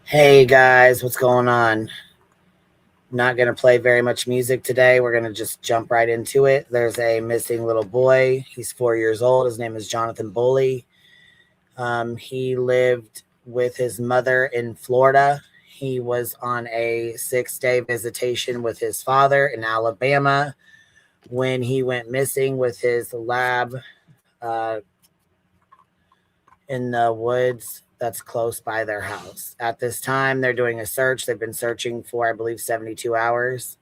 Hey guys, what's going on? Not going to play very much music today. We're going to just jump right into it. There's a missing little boy. He's 4 years old. His name is Jonathan Boley. He lived with his mother in Florida. He was on a 6-day visitation with his father in Alabama when he went missing with his lab uh, in the woods that's close by their house. At this time, they're doing a search. They've been searching for, I believe, 72 hours.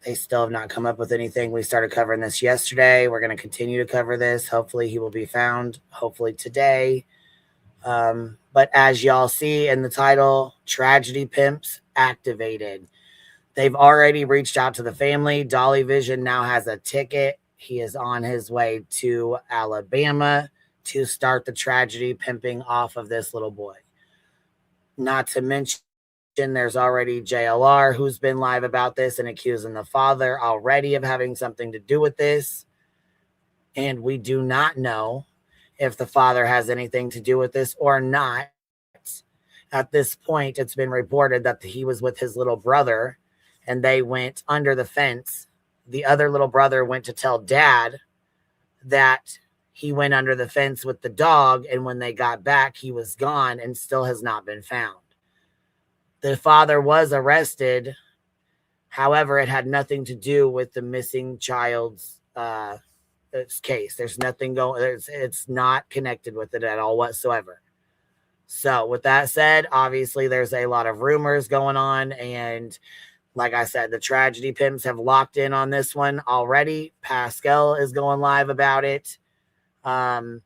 They still have not come up with anything. We started covering this yesterday. We're going to continue to cover this. Hopefully, he will be found, hopefully today. But as y'all see in the title, Tragedy Pimps activated. They've already reached out to the family. Dolly Vision now has a ticket. He is on his way to Alabama to start the tragedy pimping off of this little boy. Not to mention, there's already JLR who's been live about this and accusing the father already of having something to do with this. And we do not know if the father has anything to do with this or not. At this point, it's been reported that he was with his little brother and they went under the fence. The other little brother went to tell dad that he went under the fence with the dog, and when they got back, he was gone and still has not been found. The father was arrested. However, it had nothing to do with the missing child's case. There's nothing going, it's not connected with it at all whatsoever. So with that said, obviously there's a lot of rumors going on, and like I said, the tragedy pimps have locked in on this one already. Pascal is going live about it. All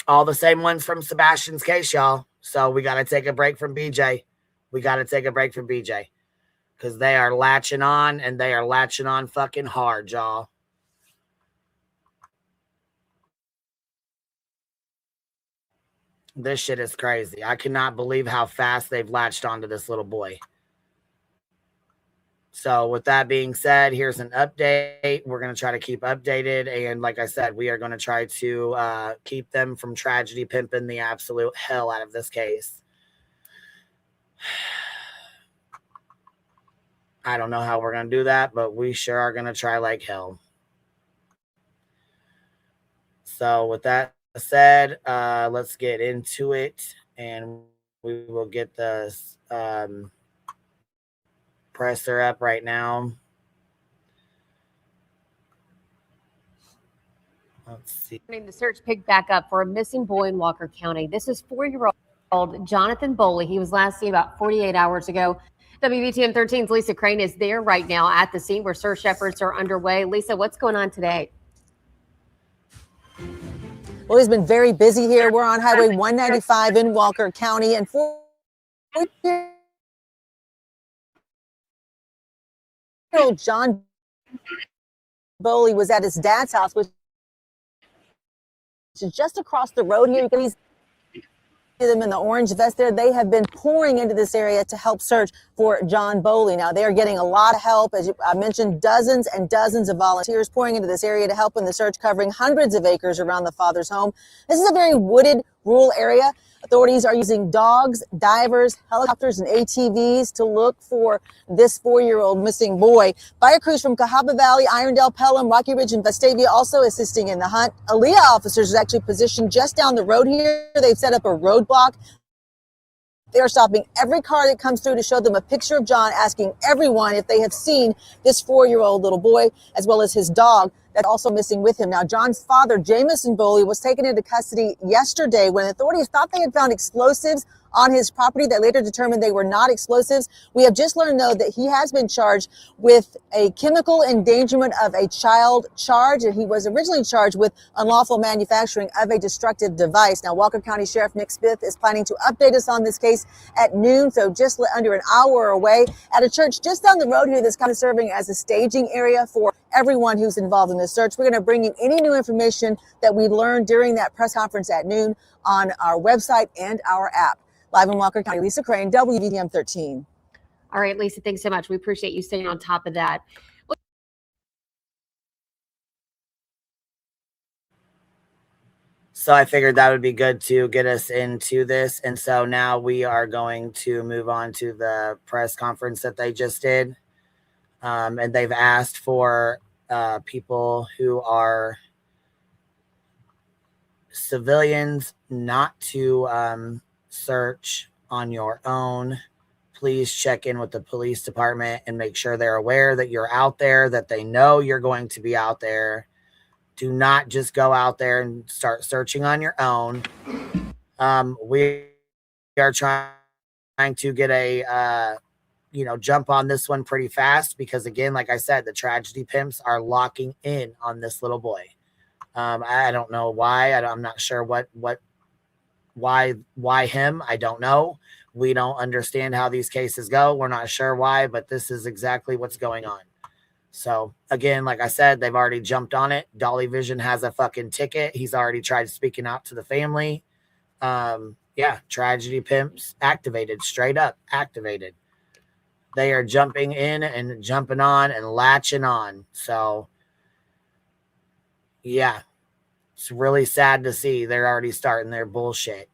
the same ones from Sebastian's case, y'all. So we got to take a break from BJ. Because they are latching on, and they are latching on fucking hard, y'all. This shit is crazy. I cannot believe how fast they've latched onto this little boy. So with that being said, here's an update. We're going to try to keep updated. And like I said, we are going to try to keep them from tragedy pimping the absolute hell out of this case. I don't know how we're going to do that, but we sure are going to try like hell. So with that said, let's get into it, and we will get the presser up right now. Let's see. The search picked back up for a missing boy in Walker County. This is 4-year-old Jonathan Boley. He was last seen about 48 hours ago. WVTM 13's Lisa Crane is there right now at the scene where search efforts are underway. Lisa, what's going on today? Well, he's been very busy here. We're on Highway 195 in Walker County, and 4-year-old John Boley was at his dad's house, which is just across the road here. You can see them in the orange vest there. They have been pouring into this area to help search for John Boley. Now, they are getting a lot of help. As I mentioned, dozens and dozens of volunteers pouring into this area to help in the search, covering hundreds of acres around the father's home. This is a very wooded, rural area. Authorities are using dogs, divers, helicopters, and ATVs to look for this 4-year-old missing boy. Fire crews from Cahaba Valley, Irondale, Pelham, Rocky Ridge, and Vestavia also assisting in the hunt. ALEA officers are actually positioned just down the road here. They've set up a roadblock. They are stopping every car that comes through to show them a picture of John, asking everyone if they have seen this 4-year-old little boy, as well as his dog that's also missing with him. Now, John's father, Jamison Boley, was taken into custody yesterday when authorities thought they had found explosives on his property that later determined they were not explosives. We have just learned, though, that he has been charged with a chemical endangerment of a child charge, and he was originally charged with unlawful manufacturing of a destructive device. Now, Walker County Sheriff Nick Smith is planning to update us on this case at noon, so just under an hour away, at a church just down the road here that's kind of serving as a staging area for everyone who's involved in this search. We're going to bring you any new information that we learned during that press conference at noon on our website and our app. Live in Walker County, Lisa Crane, WVTM 13. All right, Lisa, thanks so much. We appreciate you staying on top of that. So I figured that would be good to get us into this. And so now we are going to move on to the press conference that they just did. And they've asked for people who are civilians not to search on your own. Please check in with the police department and make sure they're aware that you're out there, that they know you're going to be out there. Do not just go out there and start searching on your own. We are trying to get a jump on this one pretty fast because, again, like I said, the tragedy pimps are locking in on this little boy. I don't know why. I'm not sure why him. I don't know. We don't understand how these cases go. We're not sure why, but this is exactly what's going on. So again, like I said, they've already jumped on it. Dolly Vision has a fucking ticket. He's already tried speaking out to the family. Yeah, tragedy pimps activated, straight up activated. They are jumping in and jumping on and latching on. So yeah, it's really sad to see they're already starting their bullshit.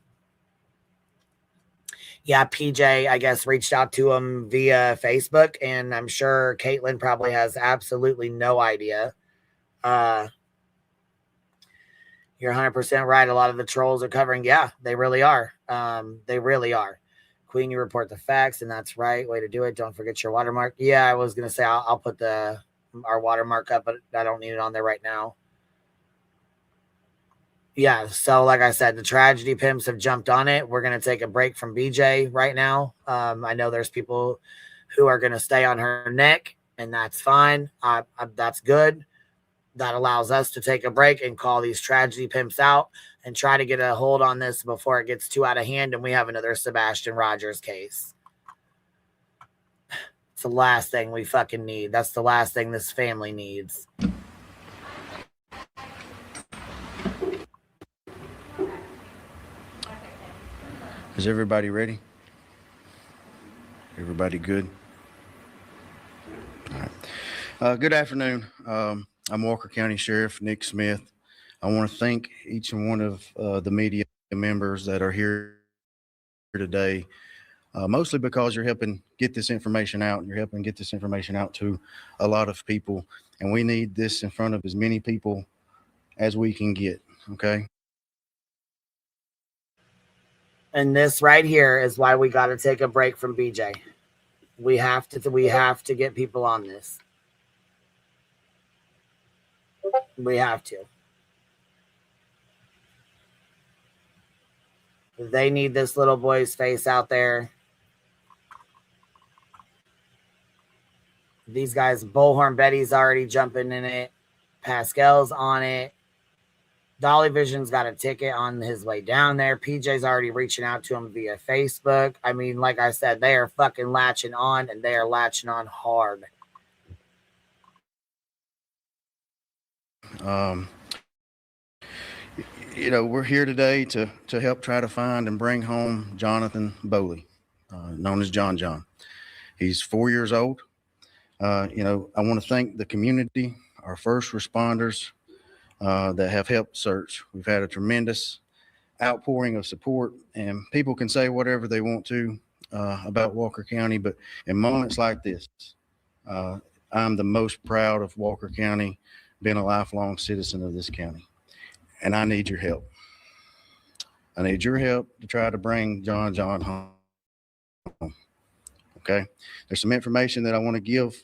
Yeah, PJ, I guess, reached out to him via Facebook, and I'm sure Caitlin probably has absolutely no idea. You're 100% right. A lot of the trolls are covering. Yeah, they really are. They really are. Queen, you report the facts, and that's right. Way to do it. Don't forget your watermark. Yeah, I was going to say I'll put our watermark up, but I don't need it on there right now. Yeah, so like I said, the tragedy pimps have jumped on it. We're going to take a break from BJ right now. I know there's people who are going to stay on her neck, and that's fine. That's good. That allows us to take a break and call these tragedy pimps out and try to get a hold on this before it gets too out of hand and we have another Sebastian Rogers case. It's the last thing we fucking need. That's the last thing this family needs. Is everybody ready? Everybody good? All right. Good afternoon. I'm Walker County Sheriff Nick Smith. I want to thank each and one of the media members that are here today, mostly because you're helping get this information out, and you're helping get this information out to a lot of people, and we need this in front of as many people as we can get, okay? And this right here is why we got to take a break from BJ. We have to get people on this. We have to. They need this little boy's face out there. These guys, Bullhorn Betty's already jumping in it. Pascal's on it. Dolly Vision's got a ticket on his way down there. PJ's already reaching out to him via Facebook. I mean, like I said, they are fucking latching on, and they are latching on hard. We're here today to help try to find and bring home Jonathan Boley, known as John John. He's 4 years old. I want to thank the community, our first responders that have helped search. We've had a tremendous outpouring of support, and people can say whatever they want to about Walker County, but in moments like this, I'm the most proud of Walker County, being a lifelong citizen of this county. And I need your help. I need your help to try to bring John John home. Okay. There's some information that I want to give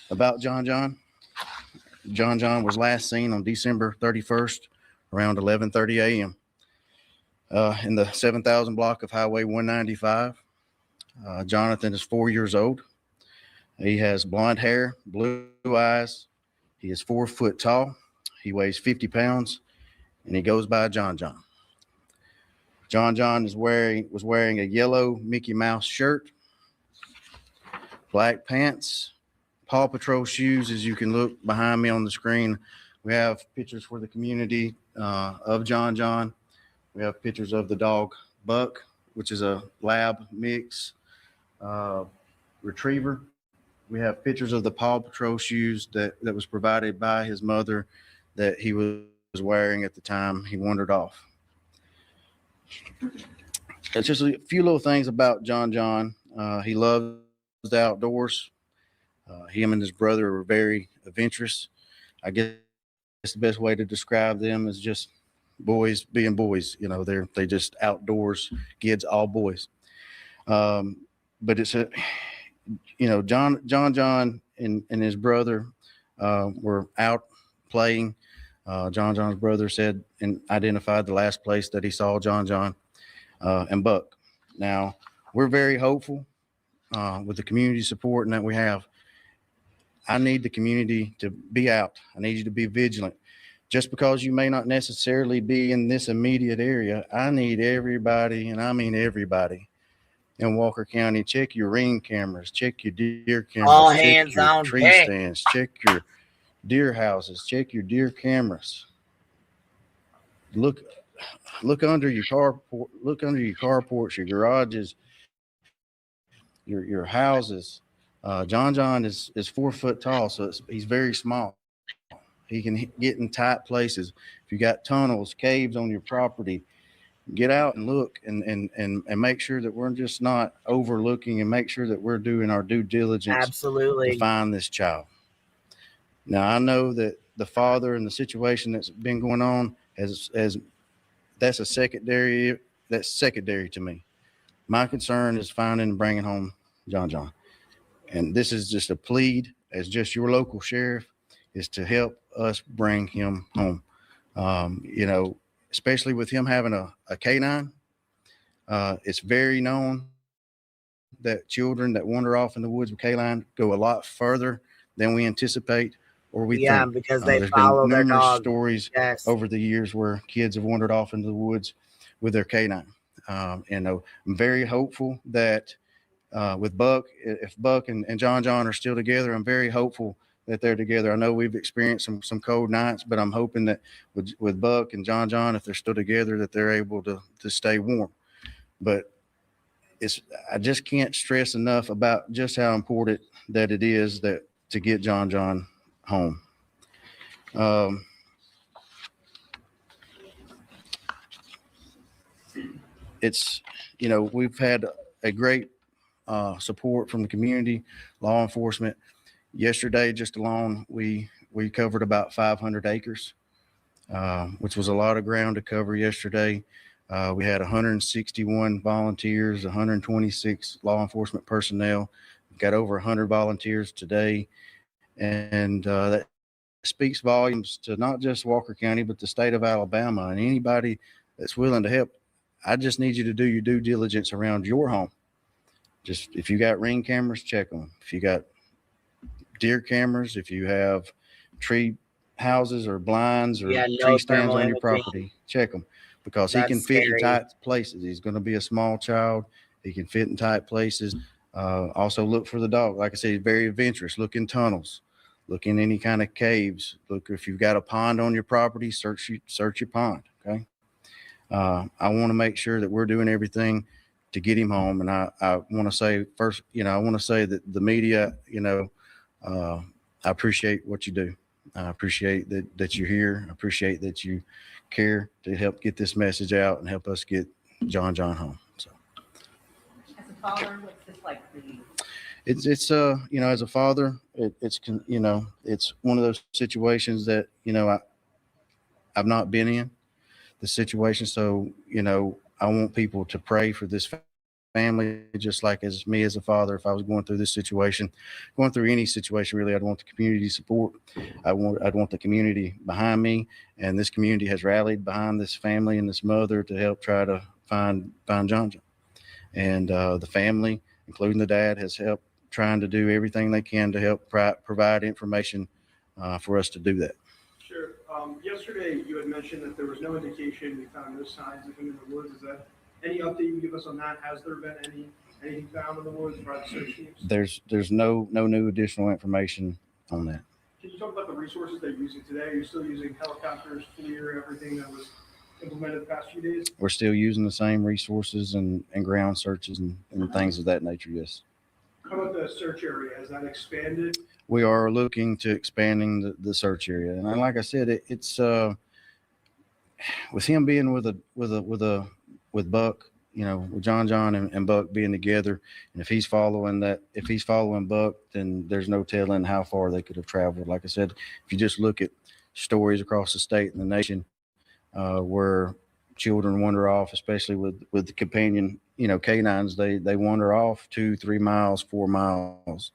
about John John. John John was last seen on December 31st around 11:30 a.m. In the 7,000 block of Highway 195. Jonathan is 4 years old. He has blonde hair, blue eyes. He is 4 foot tall. He weighs 50 pounds. And he goes by John John. John John was wearing a yellow Mickey Mouse shirt, black pants, Paw Patrol shoes. As you can look behind me on the screen, we have pictures for the community of John John. We have pictures of the dog Buck, which is a lab mix retriever. We have pictures of the Paw Patrol shoes that was provided by his mother that he was wearing at the time he wandered off. it's just a few little things about John. He loves the outdoors. Him and his brother are very adventurous. I guess the best way to describe them is just boys being boys. You know, they just outdoors kids, all boys. But it's a, you know, John and his brother were out playing. John's brother said and identified the last place that he saw John and Buck. Now, we're very hopeful with the community support and that we have. I need the community to be out. I need you to be vigilant. Just because you may not necessarily be in this immediate area, I need everybody, and I mean everybody, in Walker County, check your ring cameras, check your deer cameras, All check hands your on tree deck. stands, check your deer houses, check your deer cameras. Look under your carports, your garages, your houses. John is 4 foot tall, so he's very small. He can get in tight places. If you got tunnels, caves on your property, get out and look and make sure that we're just not overlooking, and make sure that we're doing our due diligence Absolutely. to find this child. Now, I know that the father and the situation that's been going on that's secondary to me. My concern is finding and bringing home John. And this is just a plead as just your local sheriff, is to help us bring him home. You know, especially with him having a canine, it's very known that children that wander off in the woods with canine go a lot further than we anticipate or we Yeah, think. because they There's follow been their numerous dog. stories Yes. over the years where kids have wandered off into the woods with their canine. And I'm very hopeful that with Buck, if Buck and John are still together, I'm very hopeful that they're together. I know we've experienced some cold nights, but I'm hoping that with Buck and John, if they're still together, that they're able to stay warm. But I just can't stress enough about just how important that it is that to get John home. It's, you know, we've had a great support from the community, law enforcement. Yesterday, just alone, we covered about 500 acres, which was a lot of ground to cover yesterday. We had 161 volunteers, 126 law enforcement personnel. We've got over 100 volunteers today. And that speaks volumes to not just Walker County, but the state of Alabama, and anybody that's willing to help. I just need you to do your due diligence around your home. Just if you got ring cameras, check them. If you got deer cameras, if you have tree houses or blinds or Yeah, tree no stands thermal on your imaging. property, check them, because he can That's fit in scary. tight places. He's going to be a small child. He can fit in tight places. Also look for the dog. Like I said, he's very adventurous. Look in tunnels, look in any kind of caves. Look, if you've got a pond on your property, search your pond. Okay. I want to make sure that we're doing everything to get him home. And I want to say first, I want to say that the media, I appreciate what you do. I appreciate that you're here. I appreciate that you care to help get this message out and help us get John home. So, as a father, what's this like for you? It's as a father, it's one of those situations that I've not been in the situation. So I want people to pray for this family, just like as me as a father. If I was going through this situation, going through any situation, really, I'd want the community support. I'd want the community behind me, and this community has rallied behind this family and this mother to help try to find John. And the family, including the dad, has helped trying to do everything they can to help provide information for us to do that. Sure. Yesterday, you had mentioned that there was no indication, you found no signs of him in the woods. Is that any update you can give us on that? Has there been anything found in the woods by the search teams? There's no new additional information on that. Can you talk about the resources they're using today? Are you still using helicopters, FLIR, everything that was implemented the past few days? We're still using the same resources and ground searches and things of that nature, yes. How about the search area? Has that expanded? We are looking to expanding the search area. And like I said, it's with him being with a with Buck, you know, with John and Buck being together. And if he's following Buck, then there's no telling how far they could have traveled. Like I said, if you just look at stories across the state and the nation where children wander off, especially with the companion, you know, canines, they wander off 2, 3 miles, 4 miles.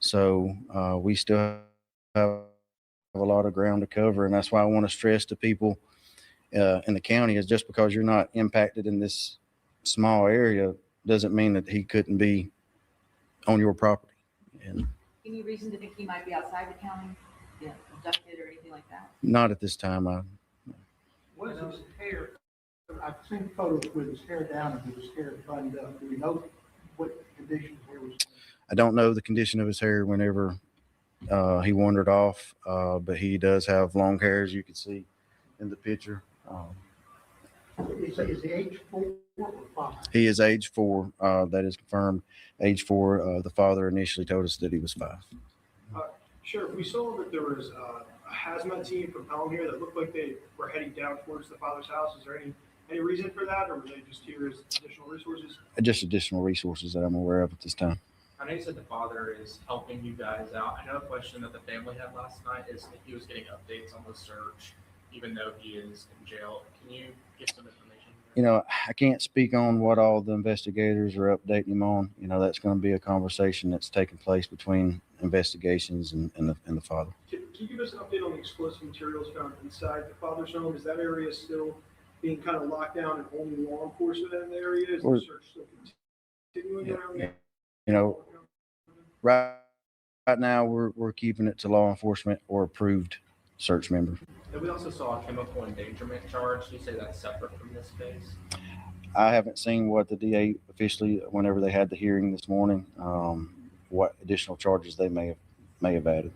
So we still have a lot of ground to cover. And that's why I want to stress to people in the county is just because you're not impacted in this small area doesn't mean that he couldn't be on your property. And Any reason to think he might be outside the county, abducted or anything like that? not at this time. What is his hair? I've seen photos with his hair down and with his hair buttoned up. Do we know what condition his hair was? I don't know the condition of his hair whenever he wandered off, but he does have long hair, as you can see in the picture. Is he age 4 or 5? He is age 4. That is confirmed. Age 4. The father initially told us that he was 5. Sheriff, we saw that there was a hazmat team from Pelham here that looked like they were heading down towards the father's house. Is there any reason for that, or were they just here as additional resources? Just additional resources that I'm aware of at this time. I know you said the father is helping you guys out. I know a question that the family had last night is if he was getting updates on the search, even though he is in jail. Can you give some information? You know, I can't speak on what all the investigators are updating him on. You know, that's going to be a conversation that's taking place between investigations and the father. Can you give us an update on the explosive materials found inside the father's home? Is that area still being kind of locked down and only law enforcement in the area? Is the search still continuing around there? You know, right now we're keeping it to law enforcement or approved search member. And we also saw a chemical endangerment charge. Do you say that's separate from this case? I haven't seen what the DA officially, whenever they had the hearing this morning, what additional charges they may have added.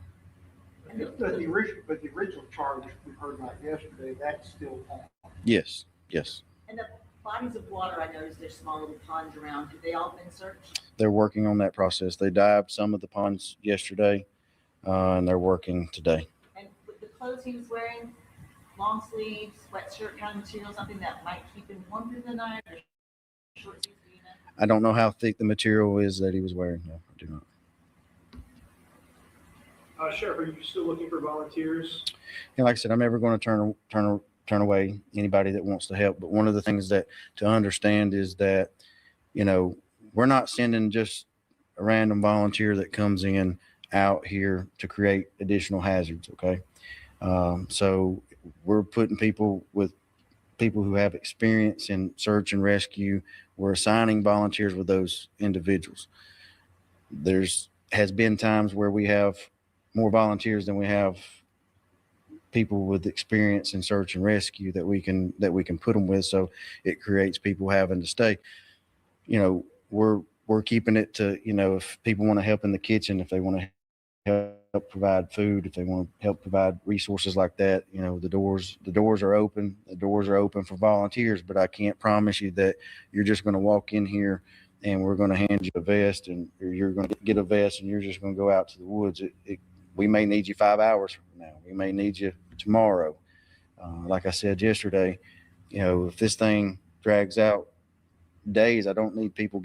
But the original charge we heard about yesterday, that's still on. Yes. And the bodies of water, I noticed there's small little ponds around. Have they all been searched? They're working on that process. They dived some of the ponds yesterday, and they're working today. And with the clothes he was wearing, long sleeves, sweatshirt kind of material, something that might keep him warm through the night, or short sleeves, do you know? I don't know how thick the material is that he was wearing. No, I do not. Sheriff, are you still looking for volunteers? And like I said, I'm never going to turn away anybody that wants to help. But one of the things that to understand is that, you know, we're not sending just a random volunteer that comes in out here to create additional hazards. Okay. So we're putting people who have experience in search and rescue. We're assigning volunteers with those individuals. Has been times where we have more volunteers than we have people with experience in search and rescue that we can put them with. So it creates people having to stay. You know, we're keeping it to, you know, if people want to help in the kitchen, if they want to help provide food, if they want to help provide resources like that, you know, the doors are open. The doors are open for volunteers, but I can't promise you that you're just going to walk in here and we're going to hand you a vest and you're going to get a vest and you're just going to go out to the woods. We may need you 5 hours from now. We may need you tomorrow. Like I said yesterday, you know, if this thing drags out days, I don't need people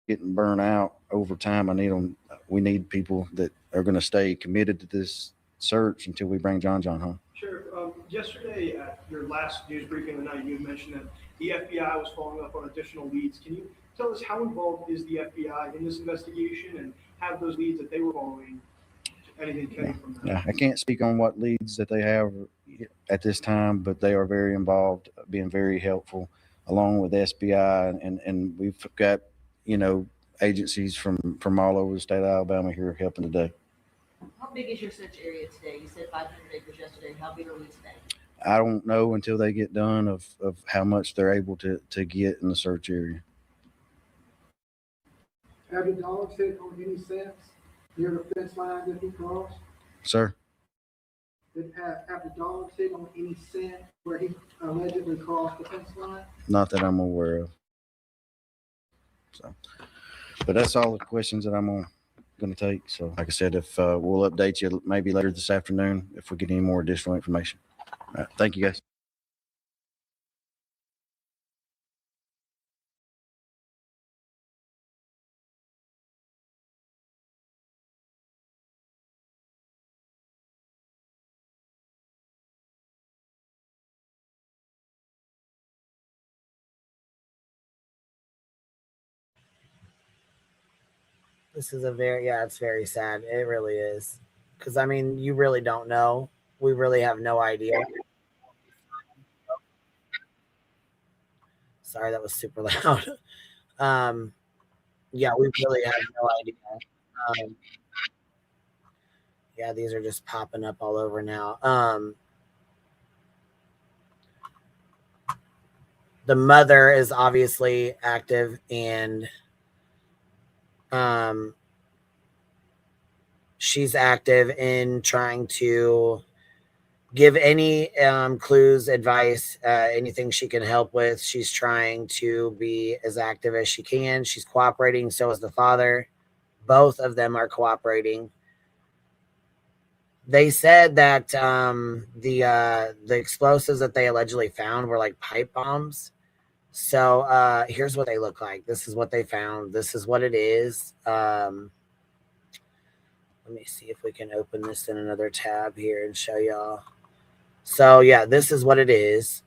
getting burnt out over time. We need people that are going to stay committed to this search until we bring John home. Sheriff, yesterday at your last news briefing of the night, you had mentioned that the FBI was following up on additional leads. Can you tell us how involved is the FBI in this investigation, and have those leads that they were following, anything came from that? Yeah, I can't speak on what leads that they have at this time, but they are very involved, being very helpful, along with SBI, and we've got, you know, agencies from all over the state of Alabama here helping today. How big is your search area today? You said 500 acres yesterday. How big are we today? I don't know until they get done of how much they're able to get in the search area. Have the dogs hit on any scents near the fence line that he crossed? Sir? Did have the dogs hit on any scent where he allegedly crossed the fence line? Not that I'm aware of. So, but that's all the questions that I'm going to take. So like I said, if we'll update you maybe later this afternoon if we get any more additional information. All right. Thank you, guys. This is it's very sad. It really is. Because, I mean, you really don't know. We really have no idea. Sorry, that was super loud. Yeah, we really have no idea. Um, yeah, these are just popping up all over now. The mother is obviously active, and she's active in trying to give any clues, advice, anything she can help with. She's trying to be as active as she can. She's cooperating. So is the father. Both of them are cooperating. They said that the explosives that they allegedly found were like pipe bombs. So here's what they look like. This is what they found. This is what it is. Let me see if we can open this in another tab here and show y'all. So yeah, this is what it is.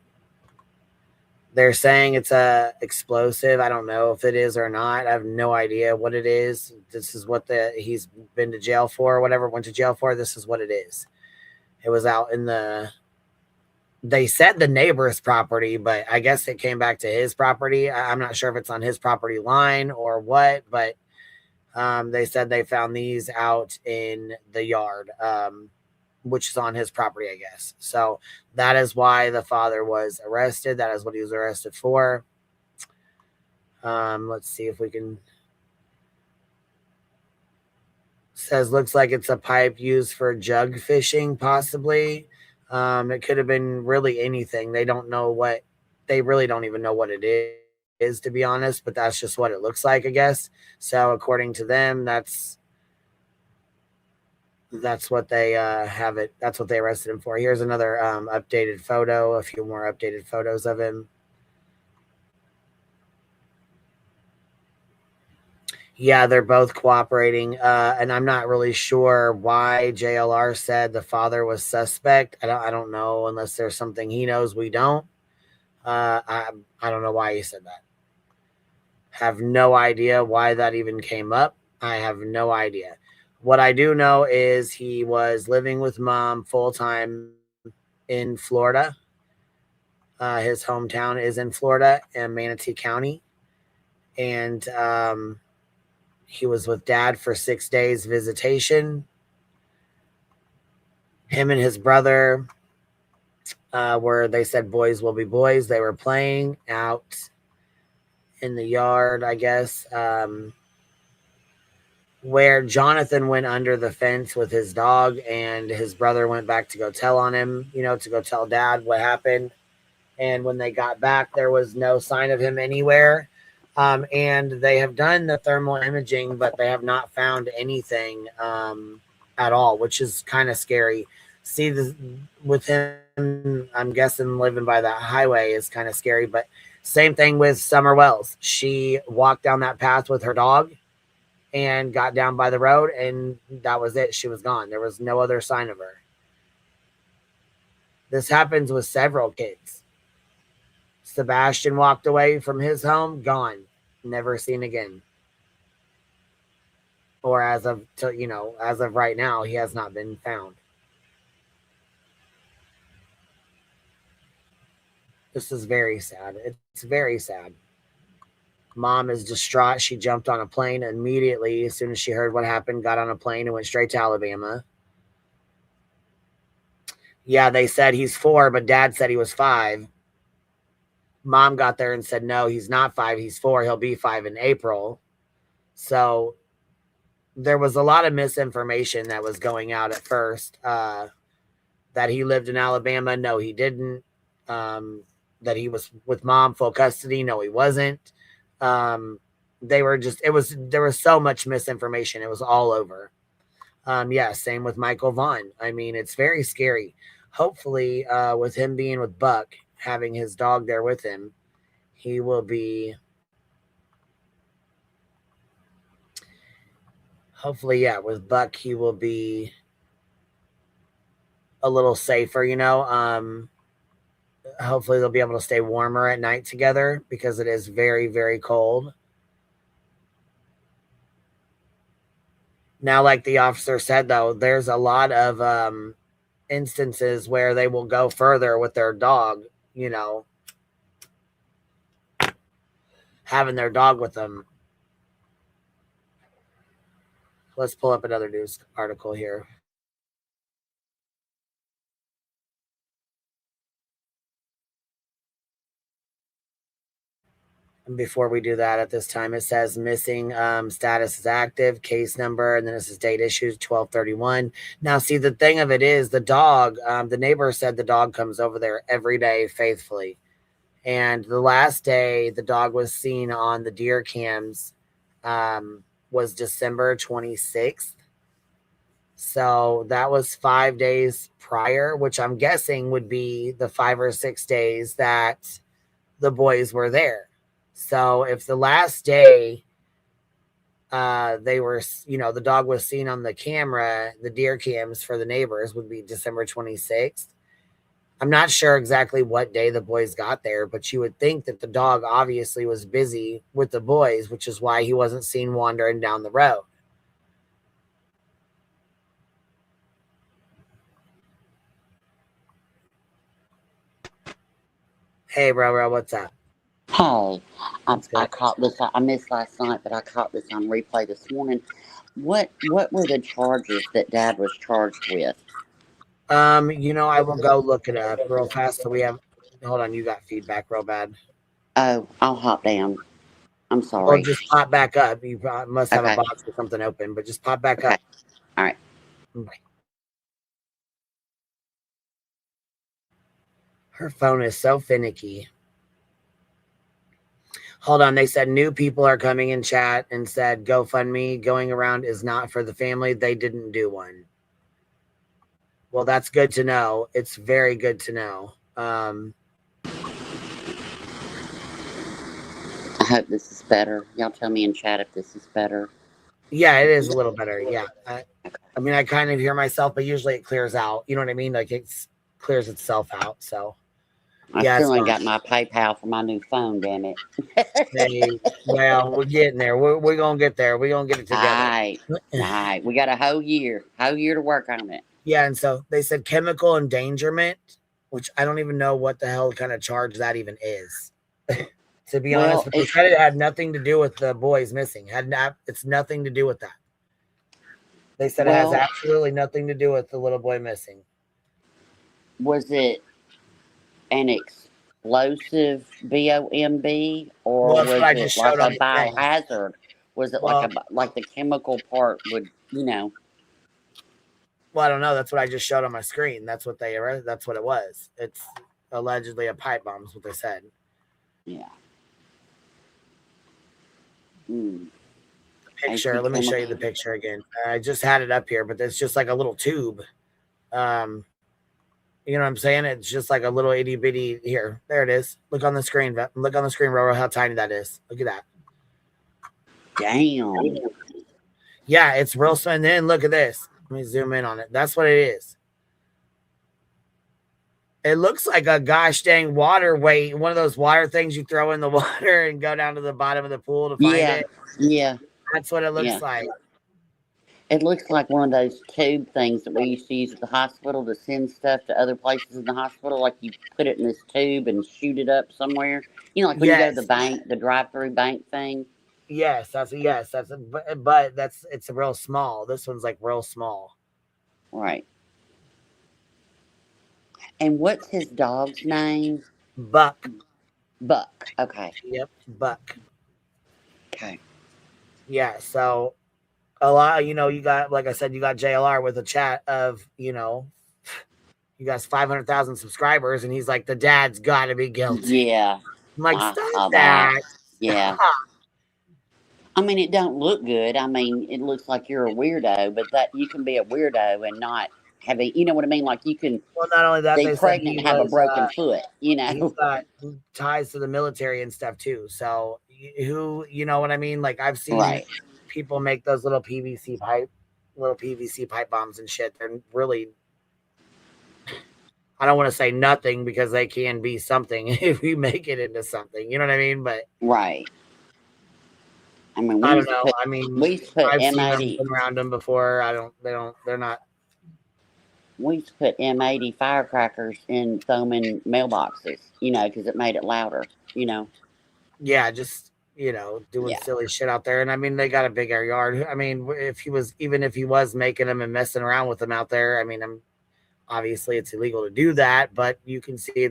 They're saying it's a explosive. I don't know if it is or not. I have no idea what it is. This is what he's been to jail for or whatever, went to jail for. This is what it is. It was out in they said the neighbor's property, but I guess it came back to his property. I'm not sure if it's on his property line or what, but they said they found these out in the yard, which is on his property, I guess. So that is why the father was arrested. That is what he was arrested for. Let's see if we can. Says looks like it's a pipe used for jug fishing, possibly. It could have been really anything. They don't know what. They really don't even know what it is, to be honest. But that's just what it looks like, I guess. So according to them, that's what they have it. That's what they arrested him for. Here's another updated photo, a few more updated photos of him. Yeah, they're both cooperating. And I'm not really sure why JLR said the father was suspect. I don't know, unless there's something he knows we don't. I don't know why he said that. Have no idea why that even came up. I have no idea. What I do know is he was living with mom full-time in Florida. His hometown is in Florida in Manatee County. And he was with dad for 6 days visitation. Him and his brother were, they said boys will be boys. They were playing out in the yard, I guess. Where Jonathan went under the fence with his dog, and his brother went back to go tell on him, to go tell dad what happened. And when they got back, there was no sign of him anywhere. And they have done the thermal imaging, but they have not found anything at all, which is kind of scary. See, with him, I'm guessing living by that highway is kind of scary. But same thing with Summer Wells. She walked down that path with her dog and got down by the road, and that was it. She was gone. There was no other sign of her. This happens with several kids. Sebastian walked away from his home, gone, never seen again. Or as of right now, he has not been found. This is very sad. It's very sad. Mom is distraught. She jumped on a plane immediately as soon as she heard what happened, got on a plane and went straight to Alabama. Yeah, they said he's 4, but dad said he was 5. Mom got there and said, no, he's not 5. He's 4. He'll be 5 in April. So there was a lot of misinformation that was going out at first, that he lived in Alabama. No, he didn't. That he was with mom full custody. No, he wasn't. There was so much misinformation. It was all over. Same with Michael Vaughn. I mean, it's very scary. Hopefully, with him being with Buck, having his dog there with him, he will be. Hopefully, with Buck, he will be a little safer, Hopefully they'll be able to stay warmer at night together, because it is very, very cold. Now, like the officer said, though, there's a lot of instances where they will go further with their dog, you know, having their dog with them. Let's pull up another news article here. And before we do that, at this time, it says missing status is active, case number, and then it says date issued 12/31. Now, see, the thing of it is the dog, the neighbor said the dog comes over there every day faithfully. And the last day the dog was seen on the deer cams was December 26th. So that was 5 days prior, which I'm guessing would be the 5 or 6 days that the boys were there. So if the last day they were, you know, the dog was seen on the camera, the deer cams for the neighbors would be December 26th. I'm not sure exactly what day the boys got there, but you would think that the dog obviously was busy with the boys, which is why he wasn't seen wandering down the road. Hey, bro, what's up? Hey, That's I good. caught this. I missed last night, but I caught this on replay this morning. What were the charges that Dad was charged with? You know, I will go look it up real fast. So we have, hold on, you got feedback real bad. Oh, I'll hop down. I'm Well, sorry. just pop back up. You must have a Okay. box or something open, but just pop back Okay. up. All right. Bye. Her phone is so finicky. Hold on. They said new people are coming in chat and said GoFundMe going around is not for the family. They didn't do one. Well, that's good to know. It's very good to know. I hope this is better. Y'all tell me in chat if this is better. Yeah, it is a little better. Yeah. I mean, I kind of hear myself, but usually it clears out. You know what I mean? Like it clears itself out. So I yeah, still ain't got my PayPal for my new phone, damn it. hey, well, we're getting there. We're gonna get there. We're gonna get it together. All right. We got a whole year to work on it. Yeah, and so they said chemical endangerment, which I don't even know what the hell kind of charge that even is. To be honest, but they said it had nothing to do with the boys missing. It's nothing to do with that. They said it has absolutely nothing to do with the little boy missing. Was it an explosive BOMB or was it like a biohazard? Was it like the chemical part would, you know? Well, I don't know. That's what I just showed on my screen. That's what it was. It's allegedly a pipe bomb is what they said. Yeah. Picture. Let me show you the picture again. I just had it up here, but it's just like a little tube. You know what I'm saying? It's just like a little itty bitty. Here, there it is. Look on the screen. Look on the screen, Roro, how tiny that is. Look at that. Damn. Yeah, it's real. And then look at this. Let me zoom in on it. That's what it is. It looks like a gosh dang water weight. One of those water things you throw in the water and go down to the bottom of the pool to find it. Yeah. That's what it looks like. It looks like one of those tube things that we used to use at the hospital to send stuff to other places in the hospital. Like you put it in this tube and shoot it up somewhere. You know, like when you go to the bank, the drive-through bank thing. Yes, but it's real small. This one's like real small. Right. And what's his dog's name? Buck. Okay. Yep, Buck. Okay. Yeah, so a lot, you got, like I said, you got JLR with a chat of, you guys 500,000 subscribers, and he's like, the dad's got to be guilty. Yeah. I'm like, stop that. Yeah. I mean, it don't look good. I mean, it looks like you're a weirdo, but that you can be a weirdo and not have you know what I mean? Like you can. Well, not only that, they pregnant and have a broken foot. You know, he's got ties to the military and stuff too. So who, you know what I mean? Like I've seen people make those little PVC pipe bombs and shit. They're really, I don't want to say nothing because they can be something if you make it into something. You know what I mean? But right. I mean, I don't know. I mean, we used to put I've seen them, M80. been around them before. They're not. We used to put M80 firecrackers and throw them in mailboxes, you know, because it made it louder, you know. Yeah, just, doing Yeah. silly shit out there. And I mean, they got a big air yard. I mean, if he was making them and messing around with them out there, I mean, obviously it's illegal to do that, but you can see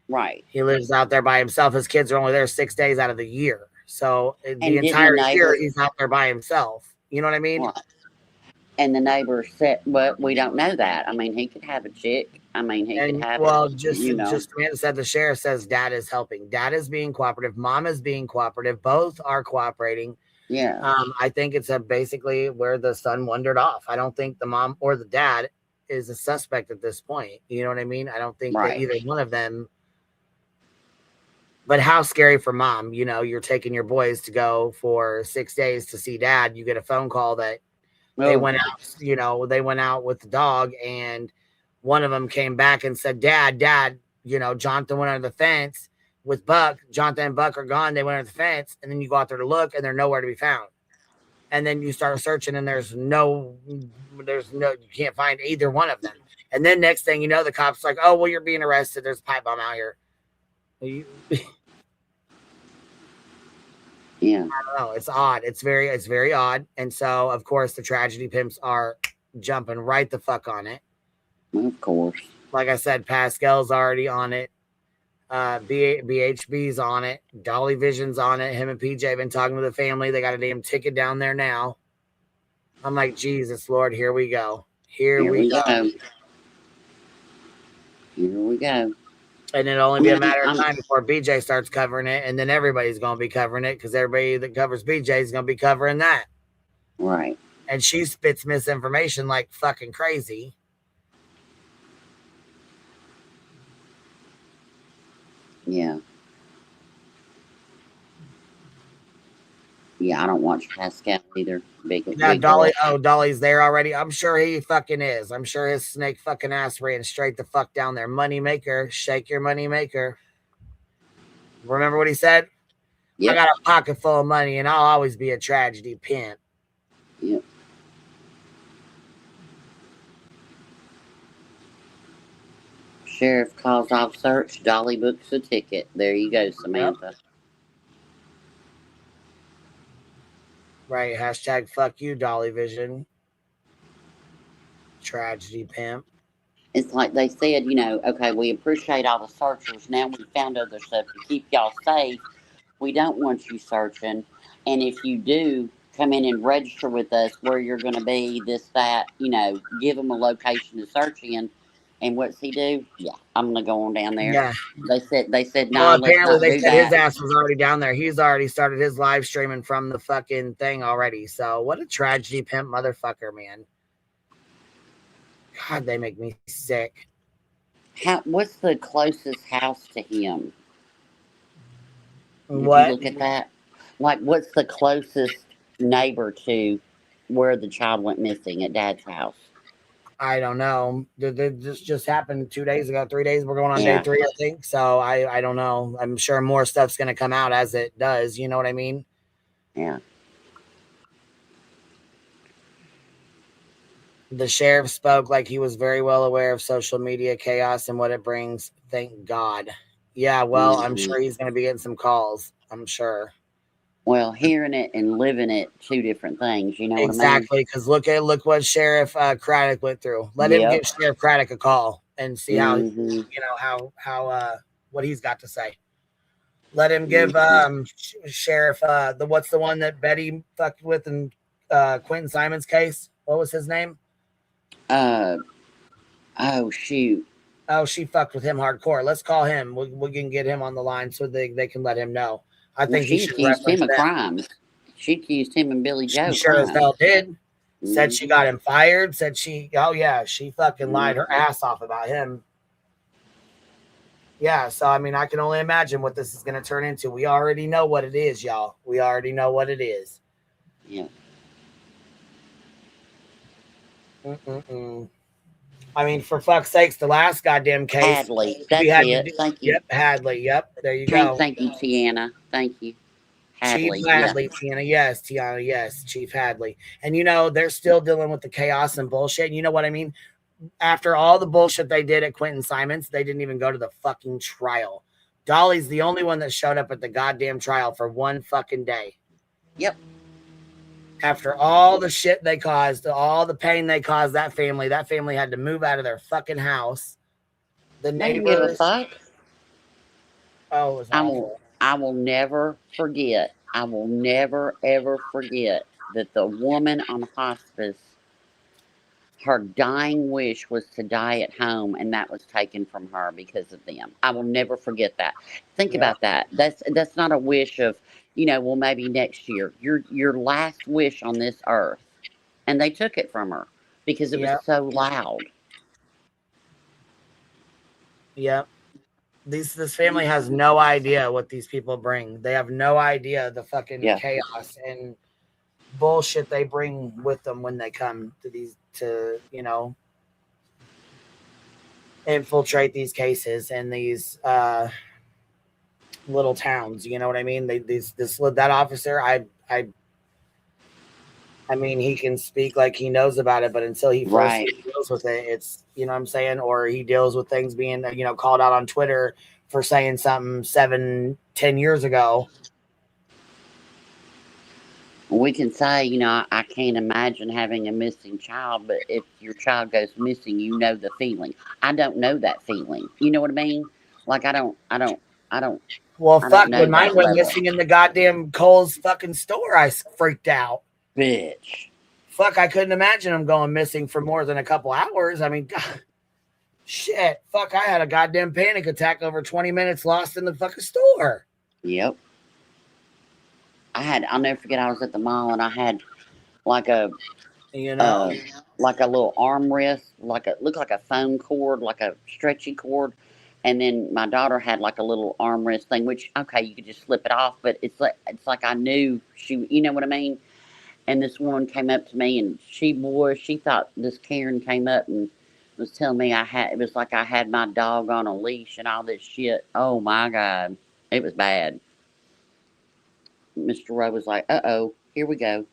Right. he lives out there by himself. His kids are only there 6 days out of the year. So the didn't the entire year neighbor- he's out there by himself. You know what I mean? Right. And the neighbor said, well, we don't know that. I mean, he could have a chick. I mean, he could have just Amanda said, the sheriff says dad is helping. Dad is being cooperative. Mom is being cooperative. Both are cooperating. Yeah. I think it's basically where the son wandered off. I don't think the mom or the dad is a suspect at this point. You know what I mean? I don't think that either one of them. But how scary for mom, you're taking your boys to go for 6 days to see dad. You get a phone call that they went out, they went out with the dog, and one of them came back and said, Dad, Jonathan went under the fence with Buck. Jonathan and Buck are gone. They went under the fence. And then you go out there to look and they're nowhere to be found. And then you start searching and you can't find either one of them. And then next thing you know, the cop's like, oh, well, you're being arrested. There's a pipe bomb out here. Yeah. I don't know. It's odd. It's very odd. And so, of course, the tragedy pimps are jumping right the fuck on it. Of course. Like I said, Pascal's already on it. BHB's on it. Dolly Vision's on it. Him and PJ have been talking to the family. They got a damn ticket down there now. I'm like, Jesus, Lord, here we go. Here we go. Here we go. And it'll only be a matter of time before BJ starts covering it, and then everybody's going to be covering it because everybody that covers BJ is going to be covering that. Right. And she spits misinformation like fucking crazy. Yeah. Yeah, I don't watch Pascal either. Dolly's there already. I'm sure he fucking is. I'm sure his snake fucking ass ran straight the fuck down there. Money maker, shake your money maker. Remember what he said? Yep. I got a pocket full of money and I'll always be a tragedy pimp. Yep. Sheriff calls off search. Dolly books a ticket. There you go, Samantha. Yep. Right. Hashtag fuck you, Dolly Vision. Tragedy pimp. It's like they said, okay, we appreciate all the searchers. Now we found other stuff to keep y'all safe. We don't want you searching. And if you do, come in and register with us where you're going to be, this, that, give them a location to search in. And what's he do? Yeah, I'm going to go on down there. Yeah. They said, no, well, apparently they said his ass was already down there. He's already started his live streaming from the fucking thing already. So what a tragedy pimp motherfucker, man. God, they make me sick. What's the closest house to him? Did what? You look at that? Like, what's the closest neighbor to where the child went missing at Dad's house? I don't know. This just happened 2 days ago, 3 days. We're going on day 3, I think. So I don't know. I'm sure more stuff's going to come out as it does. You know what I mean? Yeah. The sheriff spoke like he was very well aware of social media chaos and what it brings. Thank God. Yeah, well, I'm sure he's going to be getting some calls. I'm sure. Well, hearing it and living it, 2 different things. You know exactly, because look what Sheriff Craddock went through. Let him give Sheriff Craddock a call and see how how what he's got to say. Let him give Sheriff what's the one that Betty fucked with in Quentin Simon's case? What was his name? Oh shoot. Oh, she fucked with him hardcore. Let's call him. We can get him on the line so they can let him know. I think she accused him of crimes. She accused him and Billy Joe. She sure as hell did. Said she got him fired. Said she fucking lied her ass off about him. Yeah, so I mean, I can only imagine what this is going to turn into. We already know what it is, y'all. We already know what it is. Yeah. I mean, for fuck's sakes, the last goddamn case. Hadley. That's it. Thank you. Yep, Hadley. Yep. There you go. Thank you, Tiana. Thank you. Hadley, Chief yeah. Hadley, Tiana, yes, Tiana, yes, Chief Hadley. And they're still dealing with the chaos and bullshit. And you know what I mean? After all the bullshit they did at Quentin Simons, they didn't even go to the fucking trial. Dolly's the only one that showed up at the goddamn trial for one fucking day. Yep. After all the shit they caused, all the pain they caused that family had to move out of their fucking house. The They didn't give a neighbors. fuck. Oh, it was awful. I will never forget. I will never ever forget that the woman on hospice, her dying wish was to die at home, and that was taken from her because of them. I will never forget that. Think about that. That's not a wish of, well, maybe next year. Your last wish on this earth, and they took it from her because it was so loud. Yep. This family has no idea what these people bring. They have no idea the fucking chaos and bullshit they bring with them when they come to infiltrate these cases and these little towns. You know what I mean? That officer, I mean, he can speak like he knows about it, but until he first deals with it, it's, you know what I'm saying? Or he deals with things being, called out on Twitter for saying something 7-10 years ago. We can say, I can't imagine having a missing child, but if your child goes missing, you know the feeling. I don't know that feeling. You know what I mean? Like, I don't. Well, fuck, when mine went level. missing in the goddamn Kohl's fucking store, I freaked out. Bitch. Fuck, I couldn't imagine them going missing for more than a couple hours. I mean, God, shit. Fuck, I had a goddamn panic attack over 20 minutes lost in the fucking store. Yep. I'll never forget, I was at the mall and I had like a, like a little armrest, looked like a phone cord, like a stretchy cord. And then my daughter had like a little armrest thing, which, okay, you could just slip it off, but it's like I knew she, you know what I mean? And this woman came up to me and she thought this Karen came up and was telling me it was like I had my dog on a leash and all this shit. Oh my God. It was bad. Mr. Rowe was like, uh-oh, here we go.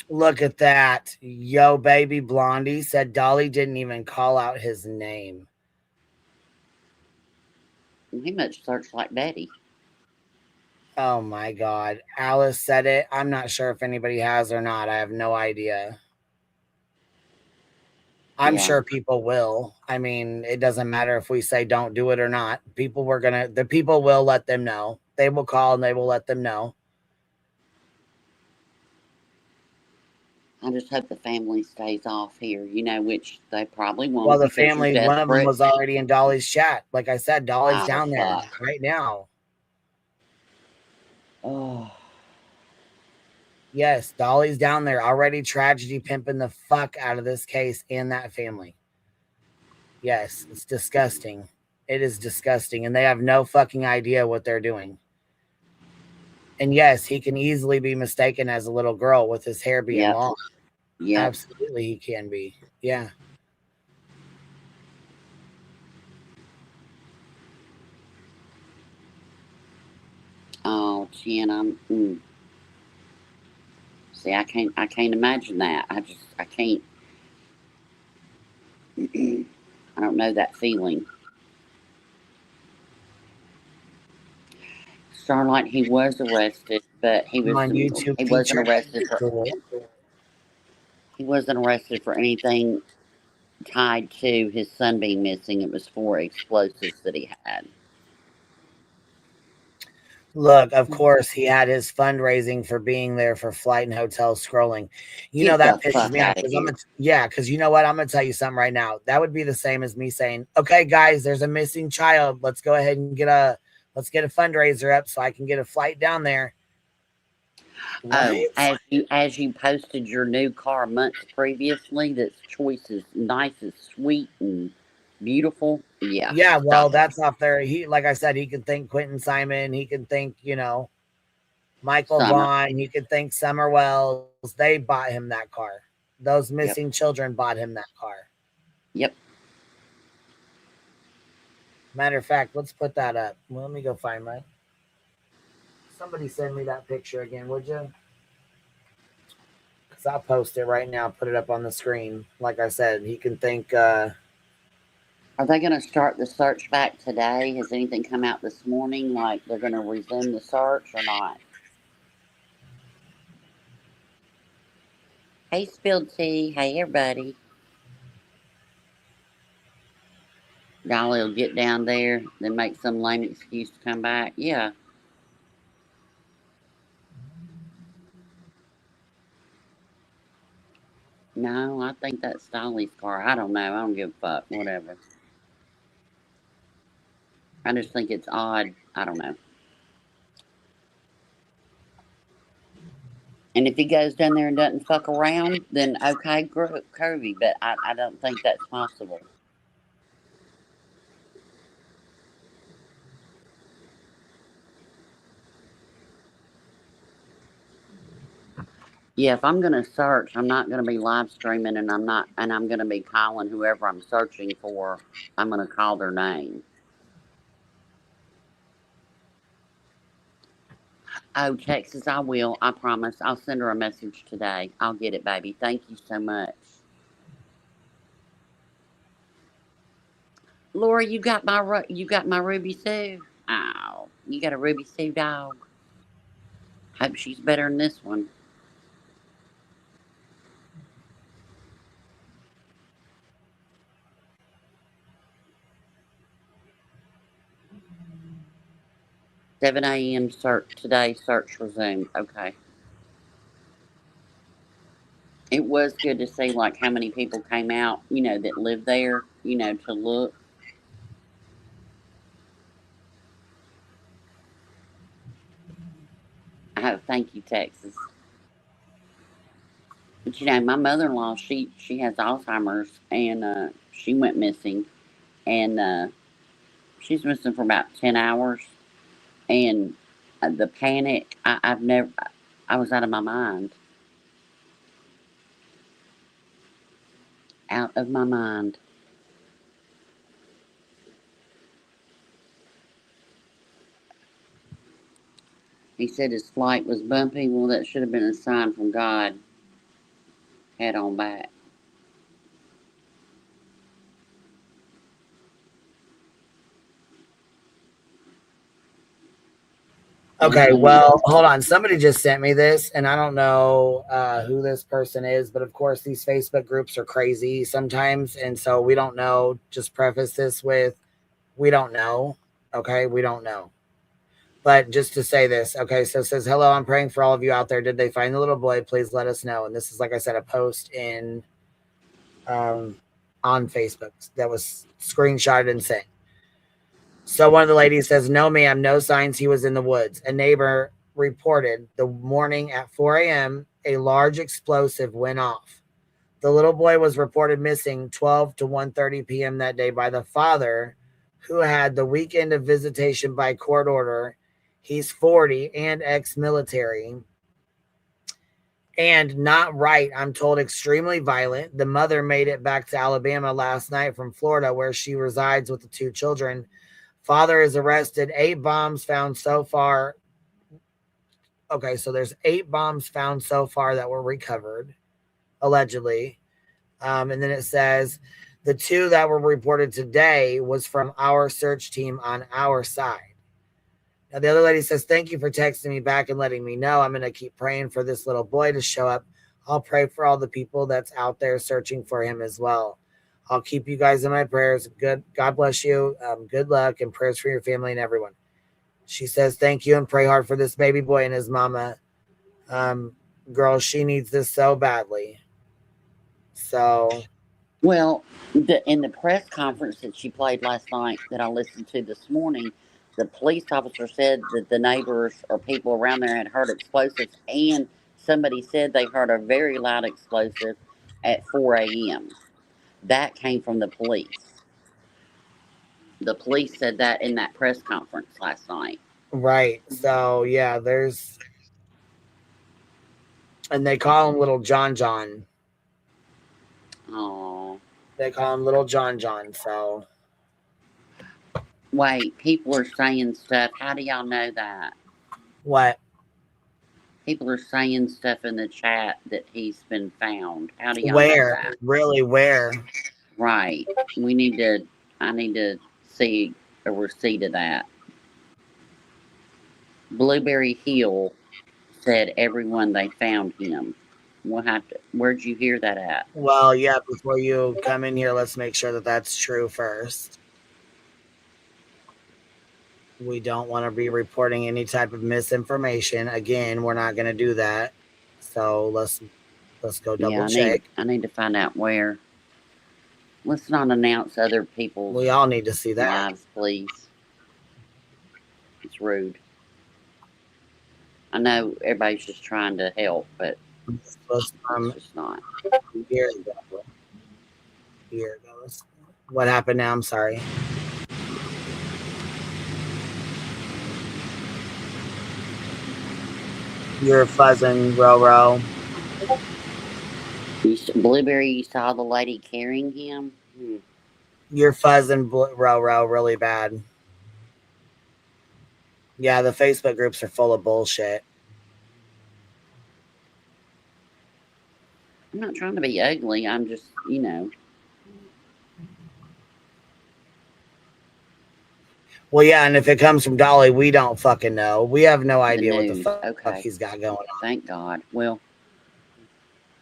Look at that. Yo, baby Blondie said Dolly didn't even call out his name. He must search like Betty. Oh my God. Alice said it. I'm not sure if anybody has or not. I have no idea. I'm sure people will. I mean, it doesn't matter if we say don't do it or not. The people will let them know. They will call and they will let them know. I just hope the family stays off here, which they probably won't. Well, the family, one of them was already in Dolly's chat. Like I said, Dolly's down there right now. Oh. Yes, Dolly's down there already tragedy pimping the fuck out of this case and that family. Yes, it's disgusting. It is disgusting. And they have no fucking idea what they're doing. And yes, he can easily be mistaken as a little girl with his hair being long. Yeah, absolutely, he can be. Yeah. Oh, Jen, see, I can't imagine that. I can't. I don't know that feeling. Starlight, he was arrested, but he wasn't arrested for. He wasn't arrested for anything tied to his son being missing. It was for explosives that he had. Look, of course, he had his fundraising for being there for flight and hotel scrolling. That pisses me off. Because you know what? I'm going to tell you something right now. That would be the same as me saying, okay, guys, there's a missing child. Let's go ahead and get a fundraiser up so I can get a flight down there. Oh, as you posted your new car months previously, that's choice is nice, is sweet and beautiful. Yeah. Yeah, well, that's off there. Like I said, he can thank Quentin Simon. He can thank, Michael Vaughn. He can thank Summer Wells. They bought him that car. Those missing children bought him that car. Yep. Matter of fact, let's put that up. Well, let me go find mine. Somebody send me that picture again, would you? Because I'll post it right now, put it up on the screen. Like I said, he can think. Are they going to start the search back today? Has anything come out this morning? Like they're going to resume the search or not? Hey, Spilled Tea. Hey, everybody. Dolly will get down there, then make some lame excuse to come back. Yeah. No, I think that's Dolly's car. I don't know. I don't give a fuck. Whatever. I just think it's odd. I don't know. And if he goes down there and doesn't fuck around, then okay, curvy. But I don't think that's possible. Yeah, if I'm gonna search, I'm not gonna be live streaming, and I'm gonna be calling whoever I'm searching for. I'm gonna call their name. Oh, Texas, I will. I promise. I'll send her a message today. I'll get it, baby. Thank you so much. Laura, you got my Ruby Sue. Oh, you got a Ruby Sue dog. Hope she's better than this one. $7 a.m. search today. Search resumed. Okay. It was good to see like how many people came out, that live there, to look. Oh, thank you, Texas. But my mother-in-law, she has Alzheimer's, and she went missing, and she's missing for about 10 hours, and the panic, I was out of my mind. Out of my mind. He said his flight was bumpy. Well, that should have been a sign from God. Head on back. Okay, well, hold on. Somebody just sent me this, and I don't know who this person is, but of course, these Facebook groups are crazy sometimes, and so we don't know. Just preface this with, we don't know. Okay, we don't know. But just to say this, okay, so it says, hello, I'm praying for all of you out there. Did they find the little boy? Please let us know. And this is, like I said, a post in on Facebook that was screenshotted and sent. So one of the ladies says, no, ma'am, no signs he was in the woods. A neighbor reported the morning at 4 a.m. a large explosive went off. The little boy was reported missing 12 to 1:30 p.m. that day by the father, who had the weekend of visitation by court order. He's 40 and ex-military. And not right, I'm told, extremely violent. The mother made it back to Alabama last night from Florida, where she resides with the 2 children. Father is arrested. 8 bombs found so far. Okay, so there's 8 bombs found so far that were recovered, allegedly. And then it says the 2 that were reported today was from our search team on our side. Now, the other lady says, thank you for texting me back and letting me know. I'm going to keep praying for this little boy to show up. I'll pray for all the people that's out there searching for him as well. I'll keep you guys in my prayers. Good. God bless you. Good luck and prayers for your family and everyone. She says, thank you and pray hard for this baby boy and his mama. Girl, she needs this so badly. So. Well, in the press conference that she played last night that I listened to this morning, the police officer said that the neighbors or people around there had heard explosives, and somebody said they heard a very loud explosive at 4 a.m. That came from the police. The police said that in that press conference last night. Right. So, yeah, there's... And they call him Little John John. Oh. They call him Little John John, so... Wait, people are saying stuff. How do y'all know that? What? People are saying stuff in the chat that he's been found. How do y'all know Where? that? Really, where? Right. I need to see a receipt of that. Blueberry Hill said everyone they found him. We'll have to. Where'd you hear that at? Well, yeah, before you come in here, let's make sure that that's true first. We don't want to be reporting any type of misinformation. Again, we're not going to do that. So let's go double check. I need to find out where. Let's not announce other people's We all need to see that. lives, please. It's rude. I know everybody's just trying to help, but it's just not. Here it goes. Here it goes. What happened now? I'm sorry. You're fuzzing, Roro. Blueberry, you saw the lady carrying him? You're fuzzing, Roro, really bad. Yeah, the Facebook groups are full of bullshit. I'm not trying to be ugly. I'm just, Well, yeah, and if it comes from Dolly, we don't fucking know. We have no idea what the fuck he's got going on. Thank God. Well,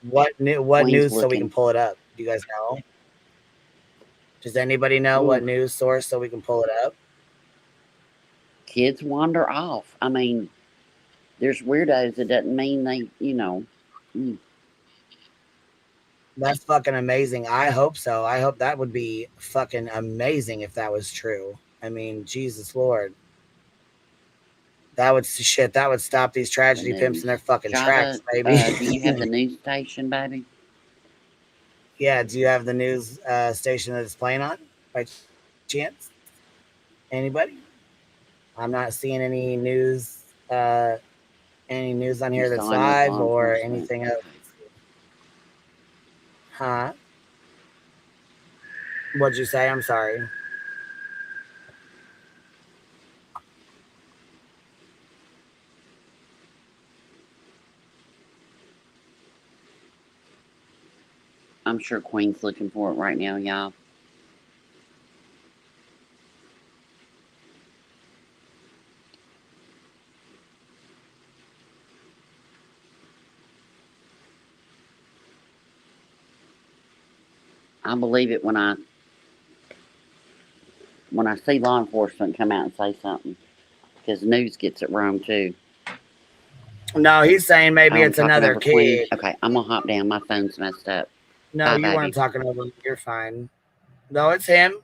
what news so we can pull it up? Do you guys know? Does anybody know what news source so we can pull it up? Kids wander off. I mean, there's weirdos. It doesn't mean they, That's fucking amazing. I hope so. I hope that would be fucking amazing if that was true. I mean, Jesus Lord. That would stop these tragedy pimps in their fucking tracks, baby. Do you have the news station, baby? Yeah, do you have the news station that it's playing on by chance? Anybody? I'm not seeing any news on here that's live or anything else. Huh? What'd you say? I'm sorry. I'm sure Queen's looking for it right now, y'all. I believe it when I see law enforcement come out and say something, because news gets it wrong too. No, he's saying maybe it's another kid. Queen. Okay, I'm gonna hop down. My phone's messed up. No, bye, you weren't talking over him. You're fine. No, it's him.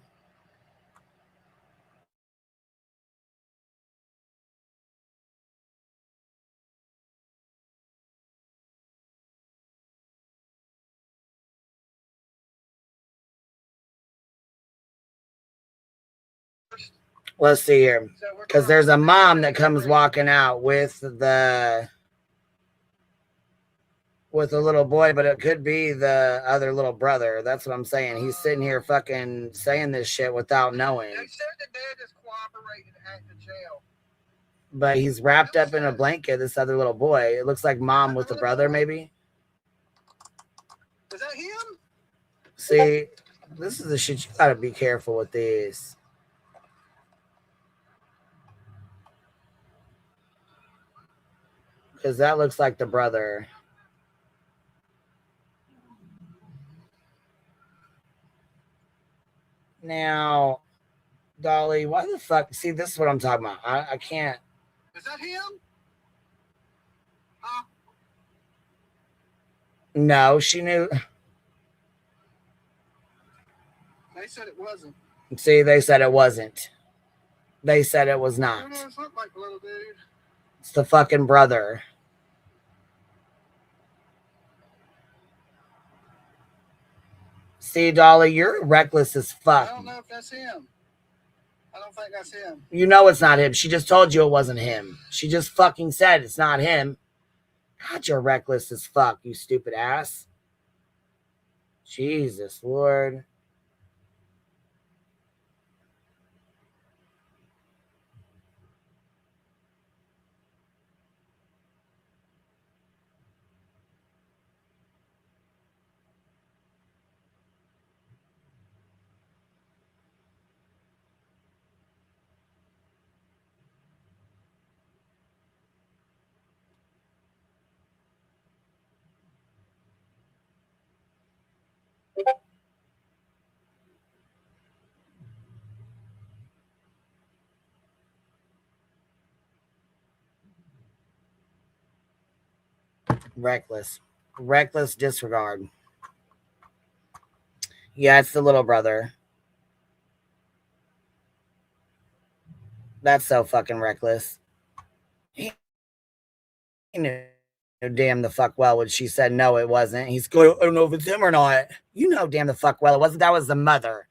Let's see here, because there's a mom that comes walking out with a little boy, but it could be the other little brother. That's what I'm saying. He's sitting here fucking saying this shit without knowing. They said the dad is cooperating at the jail. But he's wrapped up in a blanket, this other little boy. It looks like mom with the brother, maybe. Is that him? See, this is the shit you gotta be careful with this. Because that looks like the brother. Now, Dolly, why the fuck? See, this is what I'm talking about. I can't. Is that him? No, she knew. They said it wasn't. See, they said it wasn't. They said it was not. It looked like a little dude. It's the fucking brother. See, Dolly, you're reckless as fuck. I don't know if that's him. I don't think that's him. You know it's not him. She just told you it wasn't him. She just fucking said it's not him. God, you're reckless as fuck, you stupid ass. Jesus, Lord. Reckless disregard. Yeah, it's the little brother. That's so fucking reckless. He knew damn the fuck well when she said no, it wasn't. He's going, I don't know if it's him or not. You know damn the fuck well it wasn't. That was the mother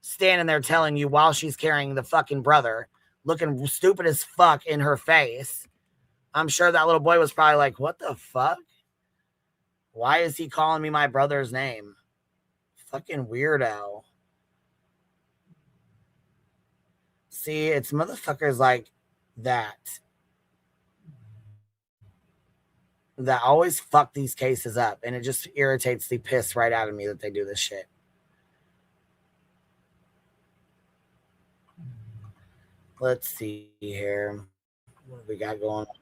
standing there telling you while she's carrying the fucking brother, looking stupid as fuck in her face. I'm sure that little boy was probably like, what the fuck? Why is he calling me my brother's name? Fucking weirdo. See, it's motherfuckers like that always fuck these cases up, and it just irritates the piss right out of me that they do this shit. Let's see here. What do we got going on?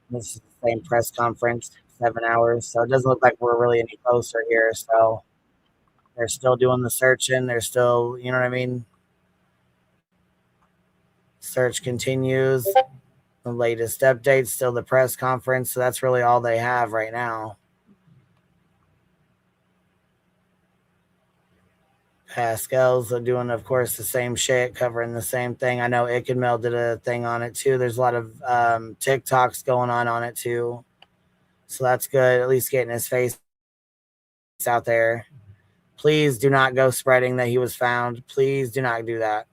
This is the same press conference, 7 hours. So it doesn't look like we're really any closer here. So they're still doing the searching. They're still, you know what I mean? Search continues. The latest updates, still the press conference. So that's really all they have right now. Pascal's doing, of course, the same shit, covering the same thing. I know Ikkenmel did a thing on it too. There's a lot of TikToks going on it too. So that's good. At least getting his face out there. Please do not go spreading that he was found. Please do not do that.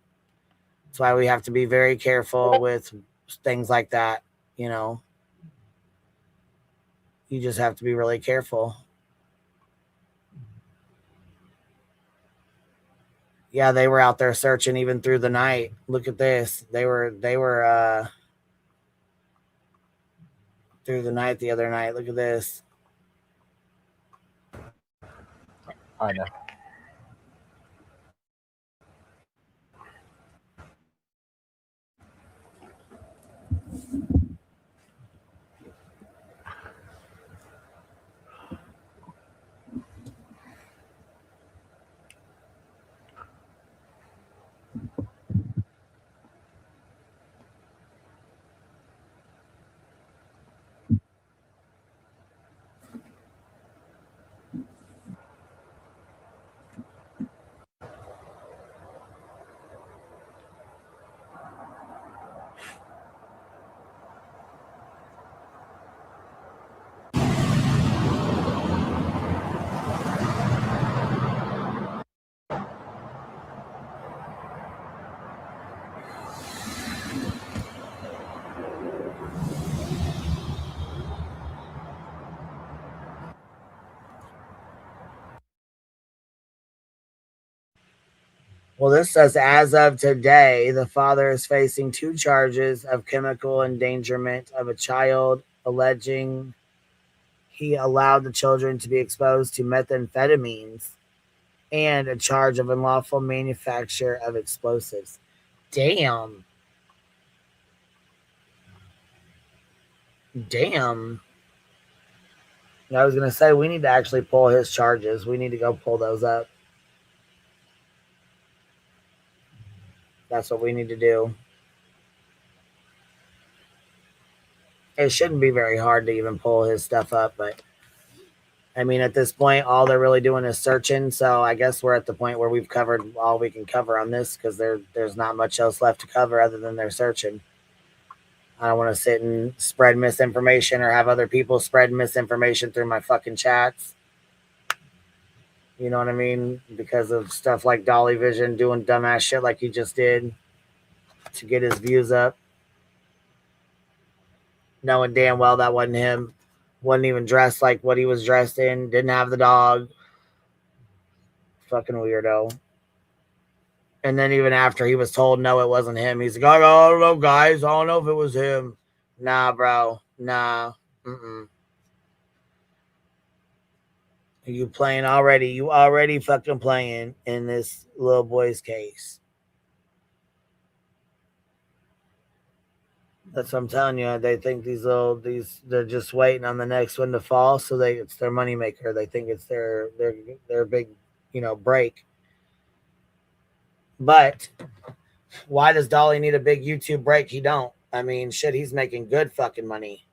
That's why we have to be very careful with things like that. You know, you just have to be really careful. Yeah, they were out there searching even through the night. Look at this. They were through the night the other night. Look at this. I know. Well, this says as of today, the father is facing 2 charges of chemical endangerment of a child, alleging he allowed the children to be exposed to methamphetamines, and a charge of unlawful manufacture of explosives. Damn. Damn. I was going to say, we need to actually pull his charges. We need to go pull those up. That's what we need to do. It shouldn't be very hard to even pull his stuff up, but I mean, at this point, all they're really doing is searching. So I guess we're at the point where we've covered all we can cover on this, because there's not much else left to cover other than they're searching. I don't want to sit and spread misinformation or have other people spread misinformation through my fucking chats. You know what I mean? Because of stuff like Dolly Vision doing dumbass shit like he just did to get his views up. Knowing damn well that wasn't him. Wasn't even dressed like what he was dressed in. Didn't have the dog. Fucking weirdo. And then even after he was told no, it wasn't him, he's like, I don't know, guys. I don't know if it was him. Nah, bro. Nah. You playing already. You already fucking playing in this little boy's case. That's what I'm telling you. They think they're just waiting on the next one to fall, so it's their moneymaker. They think it's their big, break. But why does Dolly need a big YouTube break? He don't. I mean, shit, he's making good fucking money.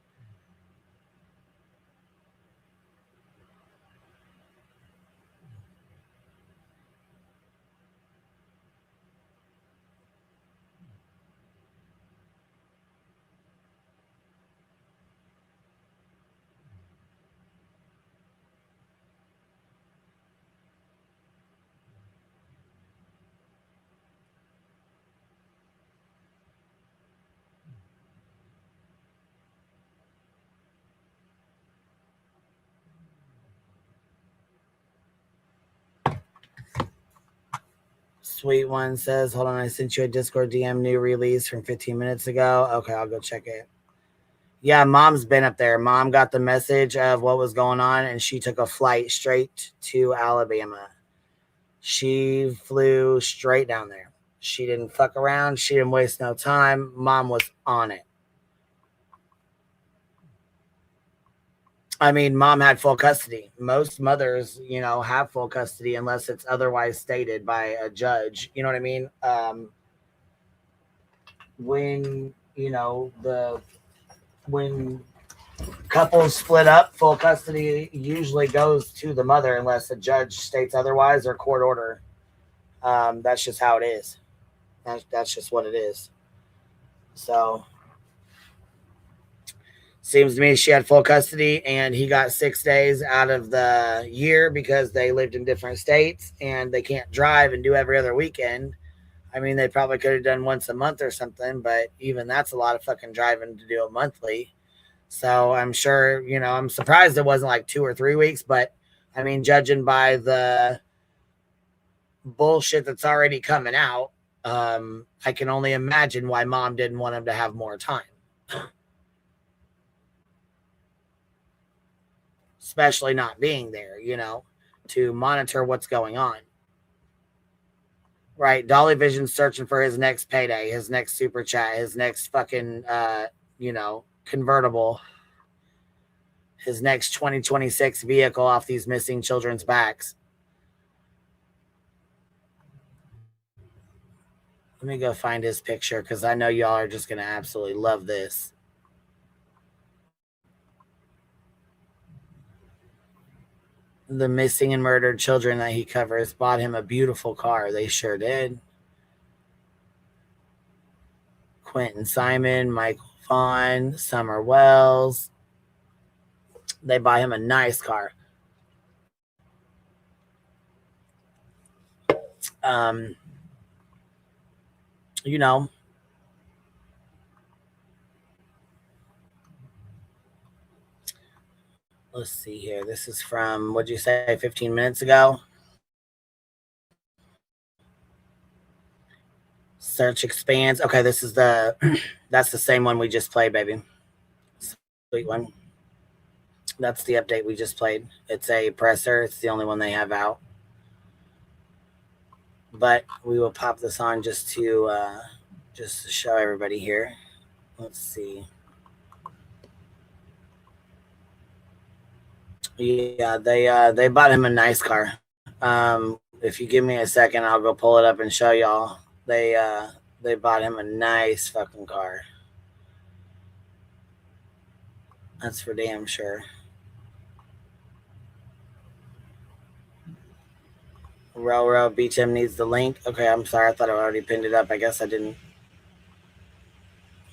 Sweet One says, hold on, I sent you a Discord DM new release from 15 minutes ago. Okay, I'll go check it. Yeah, Mom's been up there. Mom got the message of what was going on, and she took a flight straight to Alabama. She flew straight down there. She didn't fuck around. She didn't waste no time. Mom was on it. I mean, Mom had full custody. Most mothers, have full custody unless it's otherwise stated by a judge. You know what I mean? When couples split up, full custody usually goes to the mother unless a judge states otherwise or court order. That's just how it is. That's just what it is. So seems to me she had full custody, and he got 6 days out of the year because they lived in different states and they can't drive and do every other weekend. I mean, they probably could have done once a month or something, but even that's a lot of fucking driving to do it monthly. So I'm sure, I'm surprised it wasn't like 2 or 3 weeks, but I mean, judging by the bullshit that's already coming out, I can only imagine why Mom didn't want him to have more time. Especially not being there, to monitor what's going on. Right. Dolly Vision's searching for his next payday, his next super chat, his next fucking, convertible, his next 2026 vehicle off these missing children's backs. Let me go find his picture because I know y'all are just going to absolutely love this. The missing and murdered children that he covers bought him a beautiful car. They sure did. Quentin Simon, Michael Vaughn, Summer Wells. They buy him a nice car. Let's see here. This is from, what'd you say, 15 minutes ago? Search expands. Okay, this is that's the same one we just played, baby. Sweet One. That's the update we just played. It's a presser. It's the only one they have out. But we will pop this on just to show everybody here. Let's see. Yeah, they bought him a nice car. If you give me a second, I'll go pull it up and show y'all. They bought him a nice fucking car. That's for damn sure. Row Beach M needs the link. Okay, I'm sorry. I thought I already pinned it up. I guess I didn't.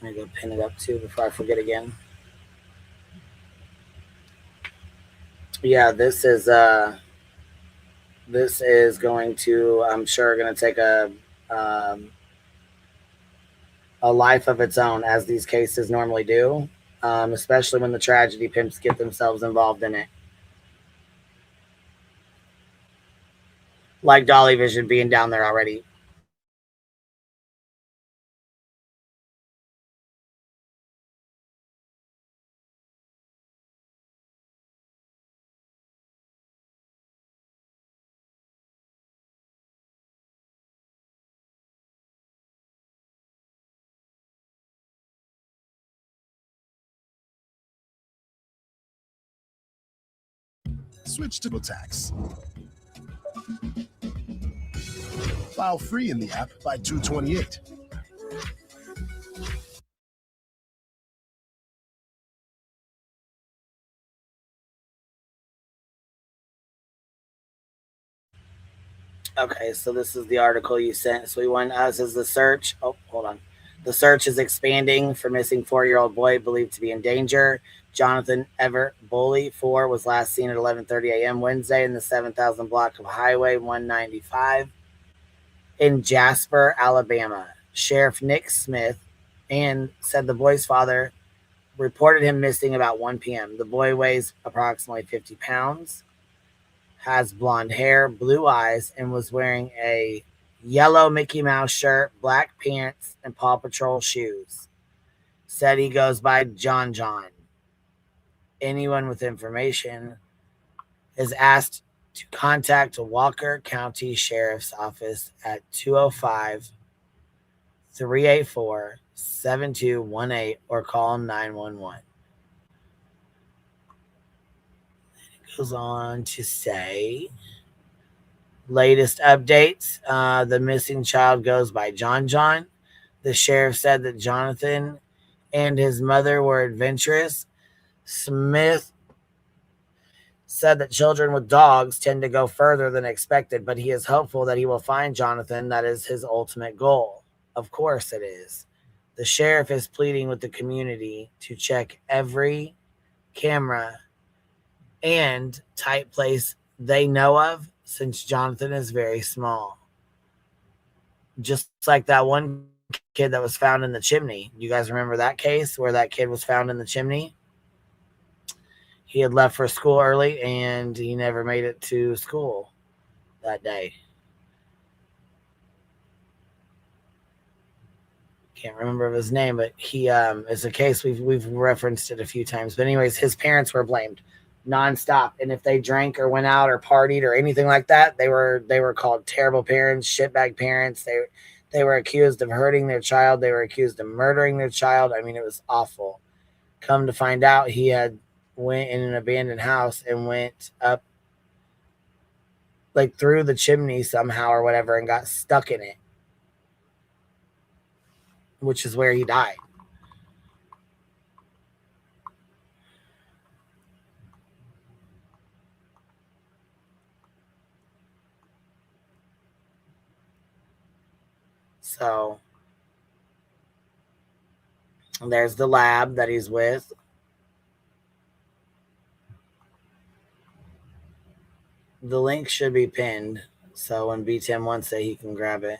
Let me go pin it up too before I forget again. Yeah, this is going to, I'm sure, going to take a life of its own, as these cases normally do, especially when the tragedy pimps get themselves involved in it. Like Dolly Vision being down there already. Switch to tax. File free in the app by 2/28. Okay, so this is the article you sent. So we want us as the search. Oh, hold on. The search is expanding for missing 4-year-old boy believed to be in danger. Jonathan Everett Boley, 4, was last seen at 11:30 a.m. Wednesday in the 7,000 block of Highway 195 in Jasper, Alabama. Sheriff Nick Smith and said the boy's father reported him missing about 1 p.m. The boy weighs approximately 50 pounds, has blonde hair, blue eyes, and was wearing a yellow Mickey Mouse shirt, black pants, and Paw Patrol shoes. Said he goes by John John. Anyone with information is asked to contact Walker County Sheriff's Office at 205-384-7218 or call 911. It goes on to say, latest updates, the missing child goes by John John. The sheriff said that Jonathan and his mother were adventurous. Smith said that children with dogs tend to go further than expected, but he is hopeful that he will find Jonathan. That is his ultimate goal. Of course it is. The sheriff is pleading with the community to check every camera and tight place they know of, since Jonathan is very small. Just like that one kid that was found in the chimney. You guys remember that case where that kid was found in the chimney? He had left for school early and he never made it to school that day. Can't remember his name, but he is a case we've referenced it a few times. But anyways, his parents were blamed nonstop, and if they drank or went out or partied or anything like that, they were called terrible parents, shitbag parents. They were accused of hurting their child. They were accused of murdering their child. I mean, it was awful. Come to find out, he had went in an abandoned house and went up like through the chimney somehow or whatever and got stuck in it, which is where he died. So there's the lab that he's with. The link should be pinned, so when B-Tim wants it, he can grab it.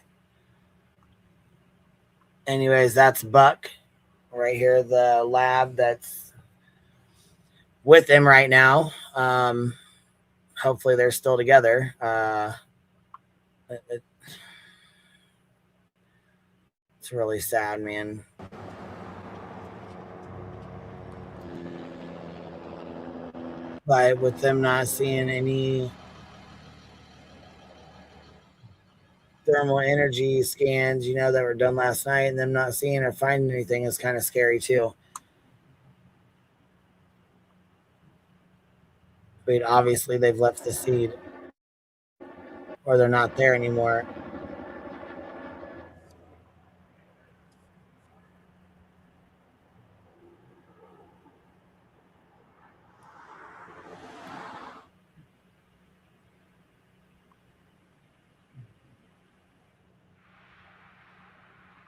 Anyways, that's Buck right here, the lab that's with him right now. Hopefully they're still together. It's really sad, man. But with them not seeing any thermal energy scans, that were done last night, and them not seeing or finding anything is kind of scary too. I mean, obviously they've left the seed, or they're not there anymore.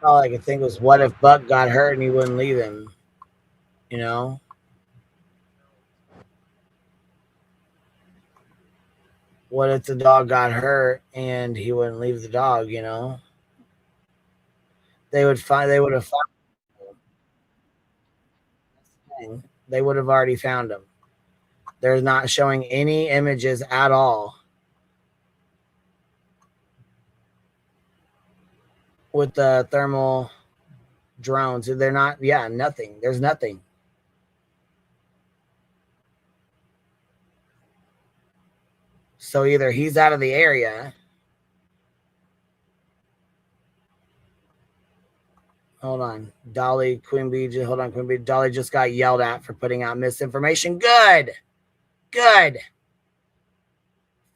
All I could think was, what if Buck got hurt and he wouldn't leave him? What if the dog got hurt and he wouldn't leave the dog? They would have found him. They would have already found him. They're not showing any images at all with the thermal drones. They're not, nothing. There's nothing. So either he's out of the area. Hold on. Dolly, Quimby. Hold on, Quimby. Dolly just got yelled at for putting out misinformation. Good.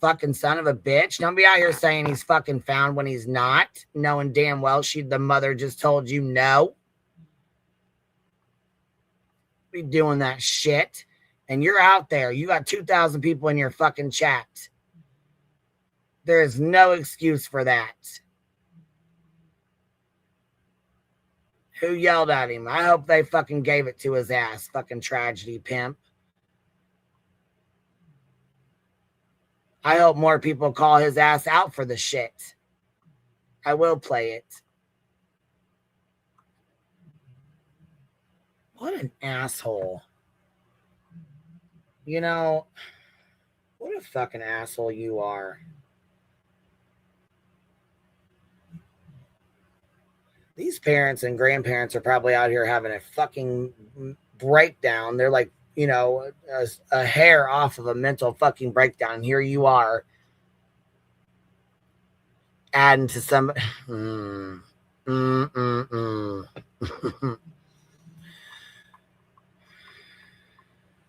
Fucking son of a bitch. Don't be out here saying he's fucking found when he's not, knowing damn well the mother just told you no. Be doing that shit. And you're out there. You got 2,000 people in your fucking chat. There is no excuse for that. Who yelled at him? I hope they fucking gave it to his ass. Fucking tragedy pimp. I hope more people call his ass out for the shit. I will play it. What an asshole. What a fucking asshole you are. These parents and grandparents are probably out here having a fucking breakdown. They're like, you know, a hair off of a mental fucking breakdown. Here you are adding to some.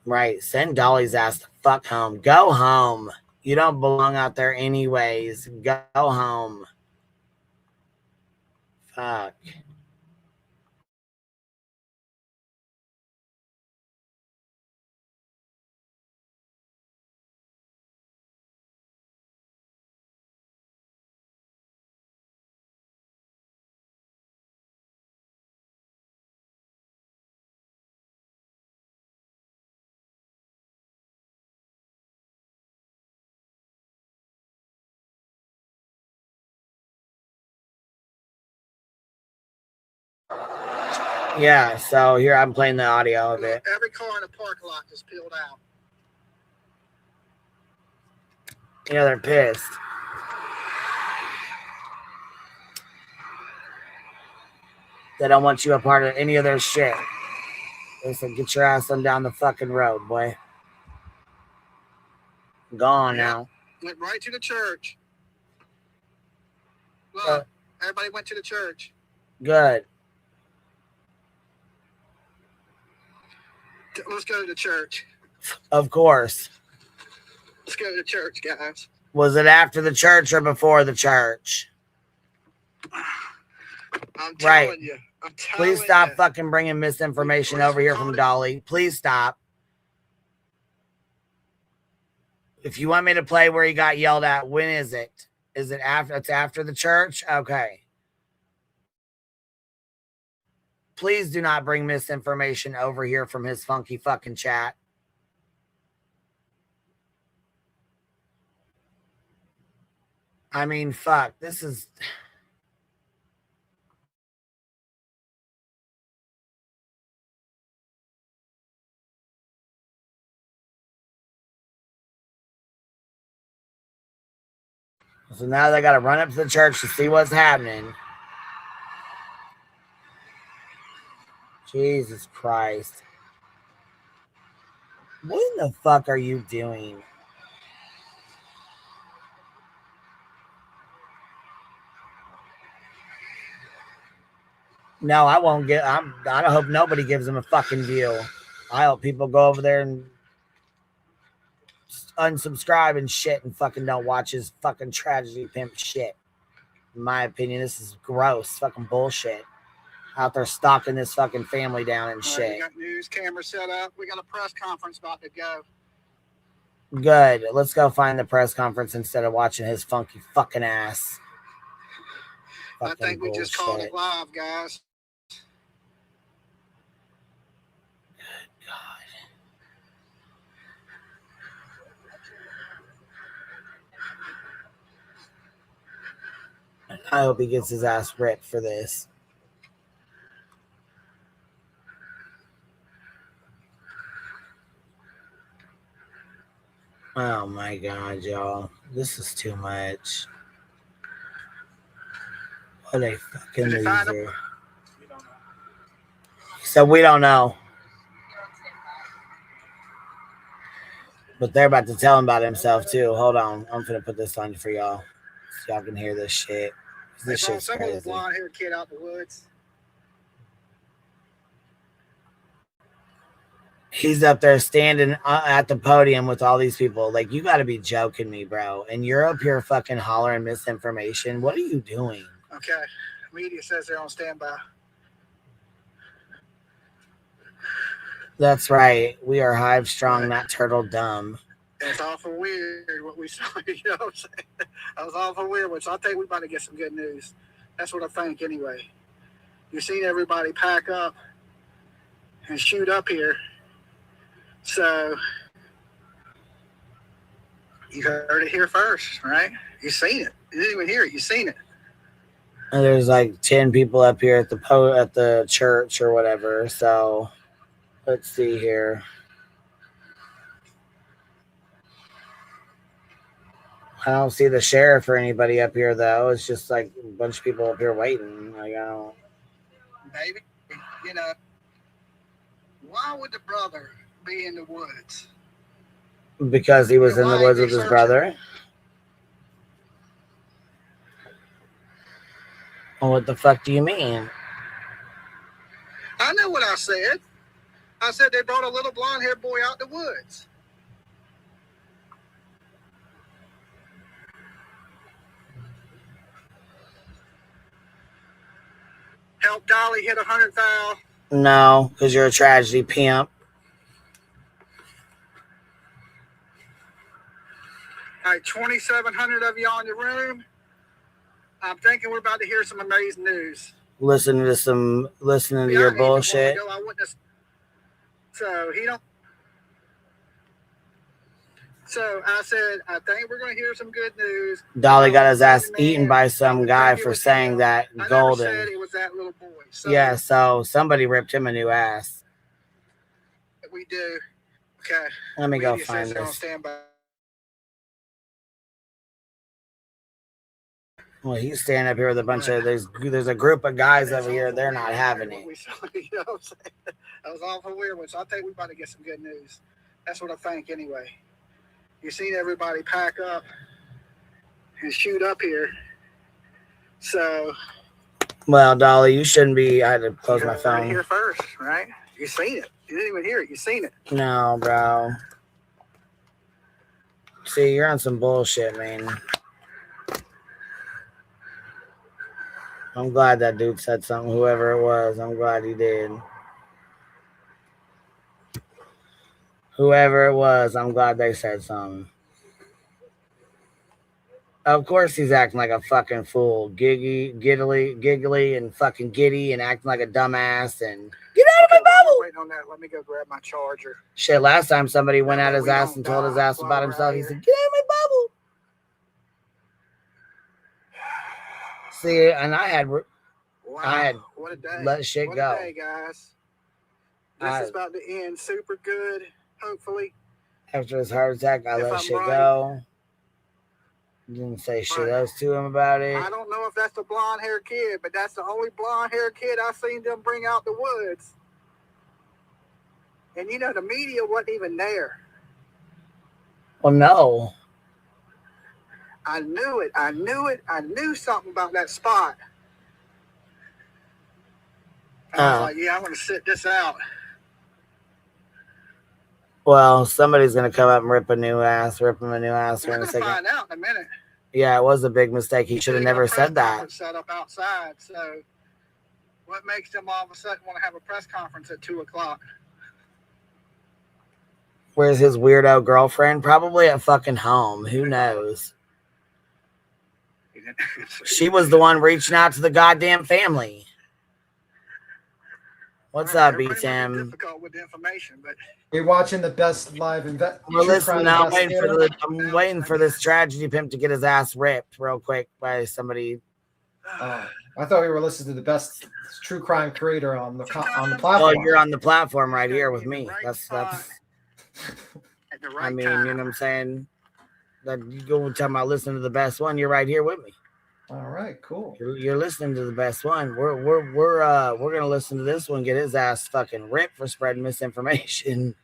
Right. Send Dolly's ass the fuck home. Go home. You don't belong out there anyways. Go home. Fuck. Yeah, so here I'm playing the audio of it. Every car in the parking lot is peeled out. You know, they're pissed. They don't want you a part of any of their shit. They said, get your ass on down the fucking road, boy. Gone now. Went right to the church. Look, everybody went to the church. Good. Let's go to the church. Of course. Let's go to the church, guys. Was it after the church or before the church? I'm telling you. I'm telling Please stop you. fucking bringing misinformation over here from Dolly. Please stop. If you want me to play where he got yelled at, when is it? Is it after? It's after the church? Okay. Please do not bring misinformation over here from his funky fucking chat. I mean, fuck. This is... So now they got to run up to the church to see what's happening. Jesus Christ. What in the fuck are you doing? No, I won't get... I hope nobody gives him a fucking view. I hope people go over there and unsubscribe and shit and fucking don't watch his fucking tragedy pimp shit. In my opinion, this is gross fucking bullshit. Out there stalking this fucking family down and shit. Right, we got news camera set up. We got a press conference about to go. Good. Let's go find the press conference instead of watching his funky fucking ass. Fucking I think we just called it live, guys. Good God. I hope he gets his ass ripped for this. Oh my God, y'all. This is too much. What a fucking loser. So we don't know. But they're about to tell him about himself too. Hold on. I'm gonna put this on for y'all. So y'all can hear this shit. This shit's some crazy. little blonde-haired kid out in the woods. He's up there standing at the podium with all these people. Like, you got to be joking me, bro. And you're up here fucking hollering misinformation. What are you doing? Okay. Media says they're on standby. That's right. We are Hive strong, not turtle dumb. It's awful weird what we saw. You know what I'm saying? That was awful weird. So I think we about to get some good news. That's what I think anyway. You've seen everybody pack up and shoot up here. So you heard it here first, right? You seen it. You didn't even hear it. You seen it. And there's like 10 people up here at the church or whatever. So let's see here. I don't see the sheriff or anybody up here though. It's just like a bunch of people up here waiting. Like, I don't. baby. You know, why would the brother be in the woods? Because he was in the woods with his brother. Well, what the fuck do you mean? I know what I said. I said they brought a little blonde-haired boy out the woods. Help Dolly hit 100,000. No, because you're a tragedy pimp. All right, 2,700 of you on the room. I'm thinking we're about to hear some amazing news. Listening to your bullshit. So he don't. So I said, I think we're going to hear some good news. Dolly got his ass eaten by some guy for saying that Golden. I never said it was that little boy. So yeah, so somebody ripped him a new ass. We do. Okay. Let me go find this. Well, he's standing up here with a bunch of there's a group of guys over here. They're not having it. You know what I'm saying? That was awful weird one. So I think we're about to get some good news. That's what I think anyway. You seen everybody pack up and shoot up here. So. Well, Dolly, you shouldn't be. I had to close my phone. Right here first, right? You seen it. You didn't even hear it. You seen it. No, bro. See, you're on some bullshit, man. I'm glad that dude said something, whoever it was. I'm glad he did. Whoever it was, I'm glad they said something. Of course he's acting like a fucking fool. Giggly, and fucking giddy and acting like a dumbass and get out of my bubble. Waiting on that. Let me go grab my charger. Shit, last time somebody went at his ass and told his ass about himself, he said, get out of my bubble. See, and I had What a day. let shit What go. A day, guys. This is about to end super good, hopefully. After his heart attack, I let shit go. Didn't say shit else to him about it. I don't know if that's the blonde-haired kid, but that's the only blonde-haired kid I've seen them bring out the woods. And you know, the media wasn't even there. Well, no. I knew it. I knew something about that spot. I was like, yeah, I'm going to sit this out. Well, somebody's going to come up and rip him a new ass for in a second. We're going to find out in a minute. Yeah, it was a big mistake. He should have never said that. Set up outside. So what makes them all of a sudden want to have a press conference at 2:00? Where's his weirdo girlfriend? Probably at fucking home. Who knows? She was the one reaching out to the goddamn family. What's up, B-Tim? Difficult with the information, but you're watching the best live well, listen, now I'm waiting for this tragedy pimp to get his ass ripped real quick by somebody. I thought we were listening to the best true crime creator on the platform. Well, you're on the platform right here with me. That's. I mean, you know what I'm saying? That you go talking about listening to the best one. You're right here with me. All right, cool. You're listening to the best one. We're gonna listen to this one. Get his ass fucking ripped for spreading misinformation.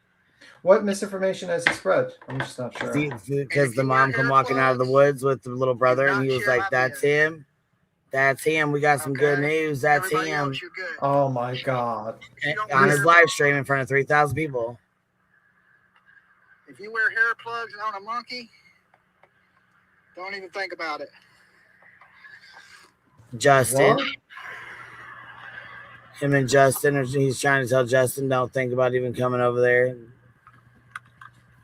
What misinformation has he spread? I'm just not sure. Because the mom come walking out of the woods with the little brother, and he was like, "That's him. That's him. We got some good news. That's him." Oh my god! On his live stream in front of 3,000 people. If you wear hair plugs and own a monkey, don't even think about it. Justin. What? Him and Justin, he's trying to tell Justin, don't think about even coming over there.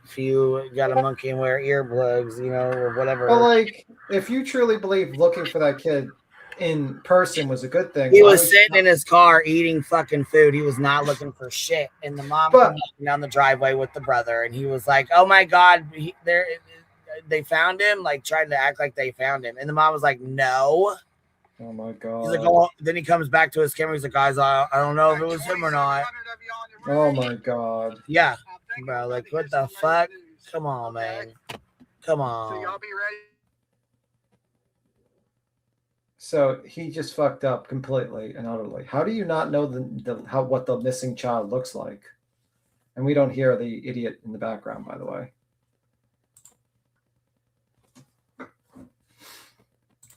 If you got a monkey and wear earplugs, you know, or whatever. Well, like, if you truly believe looking for that kid in person was a good thing. He was sitting in his car eating fucking food. He was not looking for shit. And the mom came walking down the driveway with the brother, and he was like, oh my God, they found him, like trying to act like they found him. And the mom was like, no. Oh my God. He's like, oh, then he comes back to his camera. He's like, guys, I don't know if it was him or not. Oh my God. Yeah. Bro, like, what the fuck? Come on, man. Come on. So y'all be ready? So he just fucked up completely and utterly. How do you not know what the missing child looks like? And we don't hear the idiot in the background, by the way.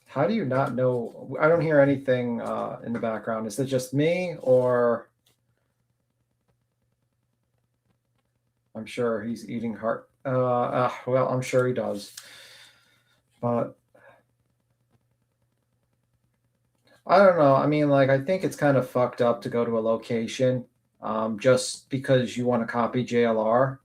How do you not know? I don't hear anything in the background. Is it just me, or I'm sure he's eating heart? Well, I'm sure he does, but I don't know. I mean, like, I think it's kind of fucked up to go to a location just because you want to copy JLR.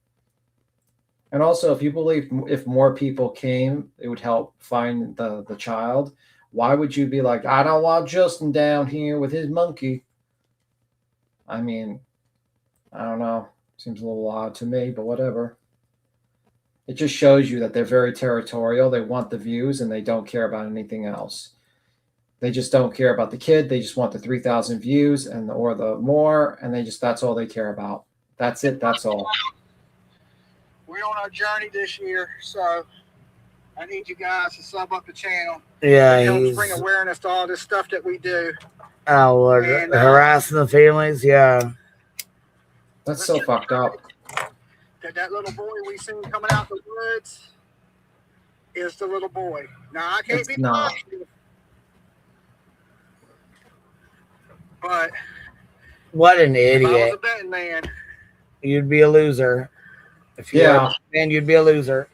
And also, if you believe if more people came, it would help find the child. Why would you be like, I don't want Justin down here with his monkey? I mean, I don't know. Seems a little odd to me, but whatever. It just shows you that they're very territorial. They want the views and they don't care about anything else. They just don't care about the kid. They just want the 3,000 views or the more, and that's all they care about. That's it. That's all. We're on our journey this year, so I need you guys to sub up the channel. Yeah, it helps bring awareness to all this stuff that we do. Oh, Lord, harassing the families, yeah. That's so fucked up. That little boy we seen coming out the woods is the little boy. Now, I can't be positive, but what an if I was idiot. a betting man, You'd be a loser. If you were a man, you'd be a loser.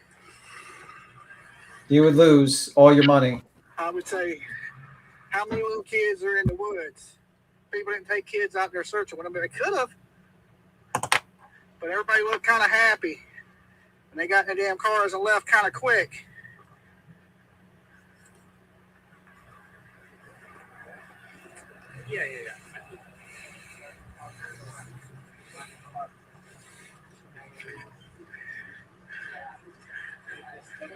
You would lose all your money. I would say, how many little kids are in the woods? People didn't take kids out there searching with them, but they could have. But everybody looked kind of happy. And they got in the damn cars and left kind of quick. Yeah.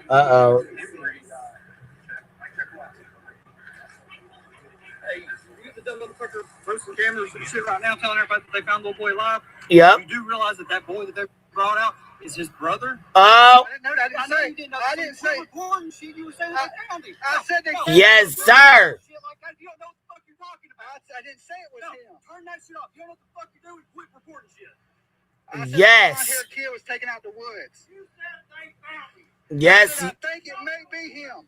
Uh-oh. Hey, you get that motherfucker posting cameras and shit right now telling everybody that they found little boy alive? Yep. You do realize that boy that they brought out is his brother? Oh. I didn't know that. I didn't say. You were saying that found him. I said they. Yes, sir. You don't know what the fuck you're talking about. I didn't say it was him. Turn that shit off. You don't know what the fuck you're doing. Quit reporting shit. I said yes. The blonde-haired kid was taken out the woods. You said they found him. Yes. I think it may be him.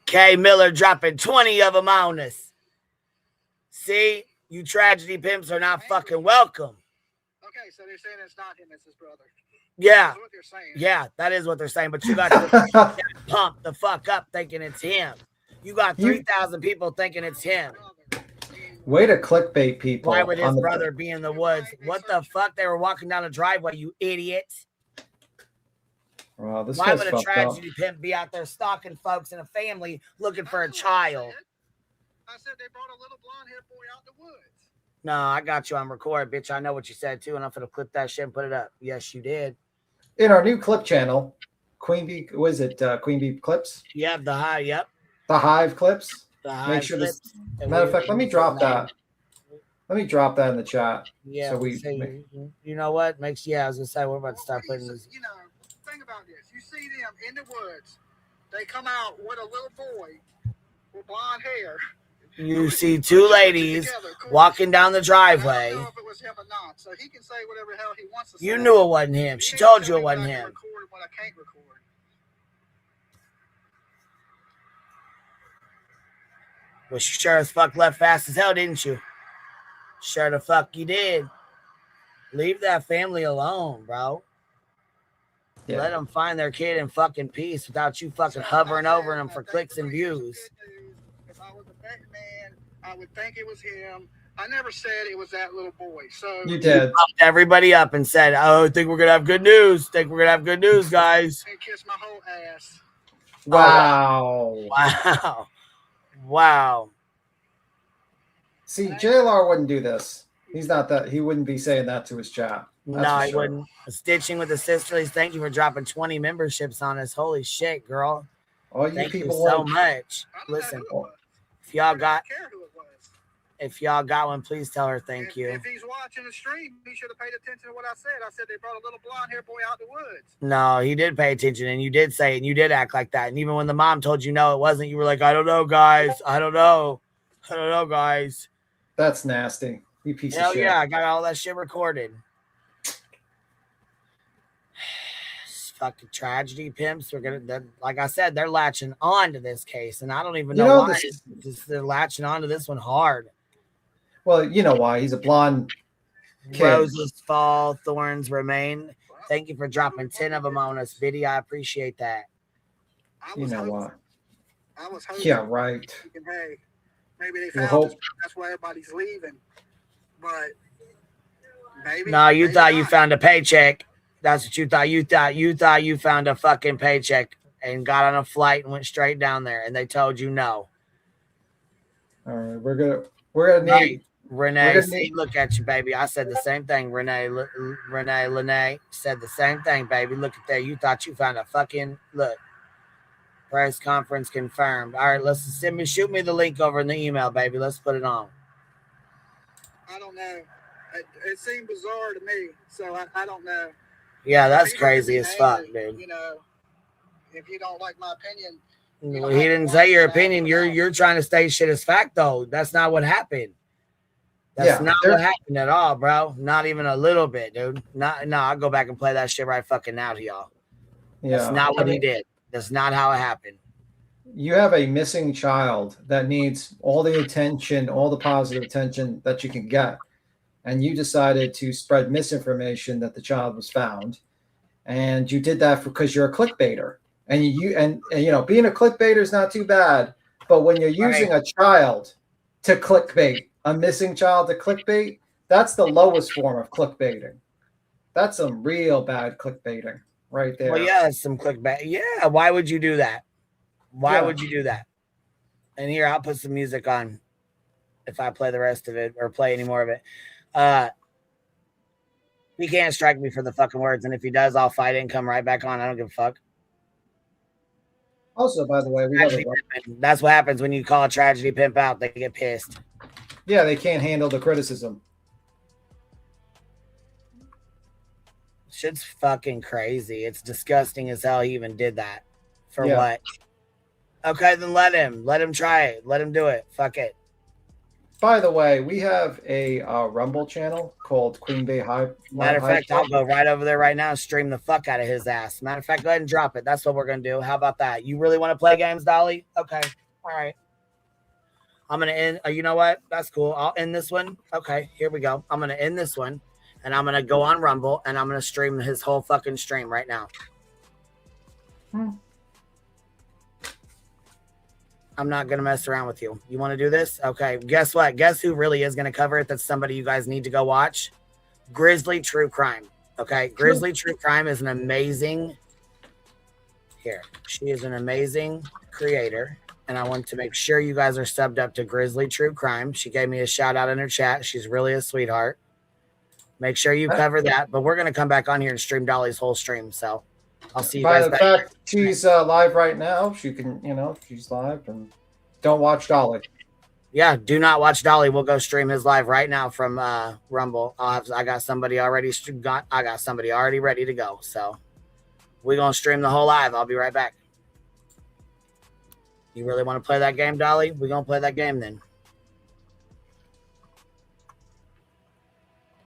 K. Miller dropping 20 of them on us. See, you tragedy pimps are not fucking welcome. Okay, so they're saying it's not him, it's his brother. Yeah. That's what they're saying. Yeah, that is what they're saying. But you got to pump the fuck up thinking it's him. You got 3,000 people thinking it's him. Way to clickbait people. Why would his brother be in the woods? What the fuck? They were walking down the driveway, you idiots. Wow, this Why would a tragedy pimp be out there stalking folks in a family looking for a child? I said they brought a little blonde-haired boy out the woods. No, I got you on record, bitch. I know what you said too, and I'm gonna clip that shit and put it up. Yes, you did. In our new clip channel, Queen Bee, was it Queen Bee Clips? Yeah, the Hive. Yep. The Hive Clips. The Hive Make sure clips. Matter of fact, let me drop that. Let me drop that in the chat. Yeah. So you know what? I was gonna say we're about to start putting this. You know, think about this. You see them in the woods. They come out with a little boy with blonde hair. You see two ladies walking down the driveway. I don't know if it was him or not, so he can say whatever the hell he wants to say. You knew it wasn't him. She told you it wasn't him. Record what I can't record. Well, you sure as fuck left fast as hell, didn't you? Sure the fuck you did. Leave that family alone, bro. Yeah. Let them find their kid in fucking peace without you fucking hovering over them for clicks and views. If I was a betting man, I would think it was him. I never said it was that little boy. So you did. Pumped everybody up and said, "Oh, I think we're gonna have good news. Think we're gonna have good news, guys." And kiss my whole ass. Wow. Wow. Wow. See, JLR wouldn't do this. He's not that. He wouldn't be saying that to his chat. No, he wouldn't. Stitching with the Sisterlies. Thank you for dropping 20 memberships on us. Holy shit, girl. All you Thank people you so much. Listen, if y'all got If y'all got one, please tell her thank you. If he's watching the stream, he should have paid attention to what I said. I said they brought a little blonde hair boy out the woods. No, he did pay attention, and you did say it, and you did act like that. And even when the mom told you no, it wasn't, you were like, I don't know, guys. I don't know, guys. That's nasty. You piece of shit. Yeah, I got all that shit recorded. It's fucking tragedy, pimps. We're gonna, like I said, they're latching on to this case, and I don't even know why. They're latching on to this one hard. Well, you know why. He's a blonde kid. Roses fall, thorns remain. Thank you for dropping 10 of them on us, Biddy. I appreciate that. You know why. I was hoping. Yeah, right. Thinking, hey, maybe they found this. That's why everybody's leaving. But maybe. No, you thought you found a paycheck. That's what you thought. You thought you found a fucking paycheck and got on a flight and went straight down there, and they told you no. All right, we're gonna need. Renee, see, look at you, baby. I said the same thing. Renee said the same thing, baby. Look at that. You thought you found a fucking look. Press conference confirmed. All right, let's shoot me the link over in the email, baby. Let's put it on. I don't know. It seemed bizarre to me, so I don't know. Yeah, that's crazy as fuck, dude. You know, if you don't like my opinion. Well, he didn't say your opinion. You're trying to state shit as fact, though. That's not what happened. That's not what happened at all, bro. Not even a little bit, dude. No, I'll go back and play that shit right fucking now to y'all. Yeah, that's not what he did. That's not how it happened. You have a missing child that needs all the attention, all the positive attention that you can get. And you decided to spread misinformation that the child was found. And you did that because you're a clickbaiter. And you know, being a clickbaiter is not too bad. But when you're using a child to clickbait, a missing child to clickbait, that's the lowest form of clickbaiting. That's some real bad clickbaiting right there. Well, yeah, that's some clickbait. Yeah, why would you do that? Why would you do that? And here, I'll put some music on if I play the rest of it or play any more of it. He can't strike me for the fucking words, and if he does, I'll fight it and come right back on. I don't give a fuck. Also, by the way, that's what happens when you call a tragedy pimp out. They get pissed. Yeah, they can't handle the criticism. Shit's fucking crazy. It's disgusting as hell he even did that. For what? Okay, then let him try it. Let him do it. Fuck it. By the way, we have a Rumble channel called Queen Bee Hive. Matter of fact, I'll go right over there right now and stream the fuck out of his ass. Matter of fact, go ahead and drop it. That's what we're going to do. How about that? You really want to play games, Dolly? Okay. All right. I'm going to end. You know what? That's cool. I'll end this one. Okay, here we go. I'm going to end this one, and I'm going to go on Rumble, and I'm going to stream his whole fucking stream right now. I'm not going to mess around with you. You want to do this? Okay. Guess what? Guess who really is going to cover it? That's somebody you guys need to go watch. Grizzly True Crime. Okay. Grizzly True Crime is an amazing. Here. She is an amazing creator. And I want to make sure you guys are subbed up to Grizzly True Crime. She gave me a shout out in her chat. She's really a sweetheart. Make sure you cover that. But we're going to come back on here and stream Dolly's whole stream. So I'll see you guys back. By the fact she's live right now, she can, you know, she's live, and don't watch Dolly. Yeah, do not watch Dolly. We'll go stream his live right now from Rumble. I got somebody already ready to go. So we're gonna stream the whole live. I'll be right back. You really want to play that game, Dolly? We're gonna play that game then.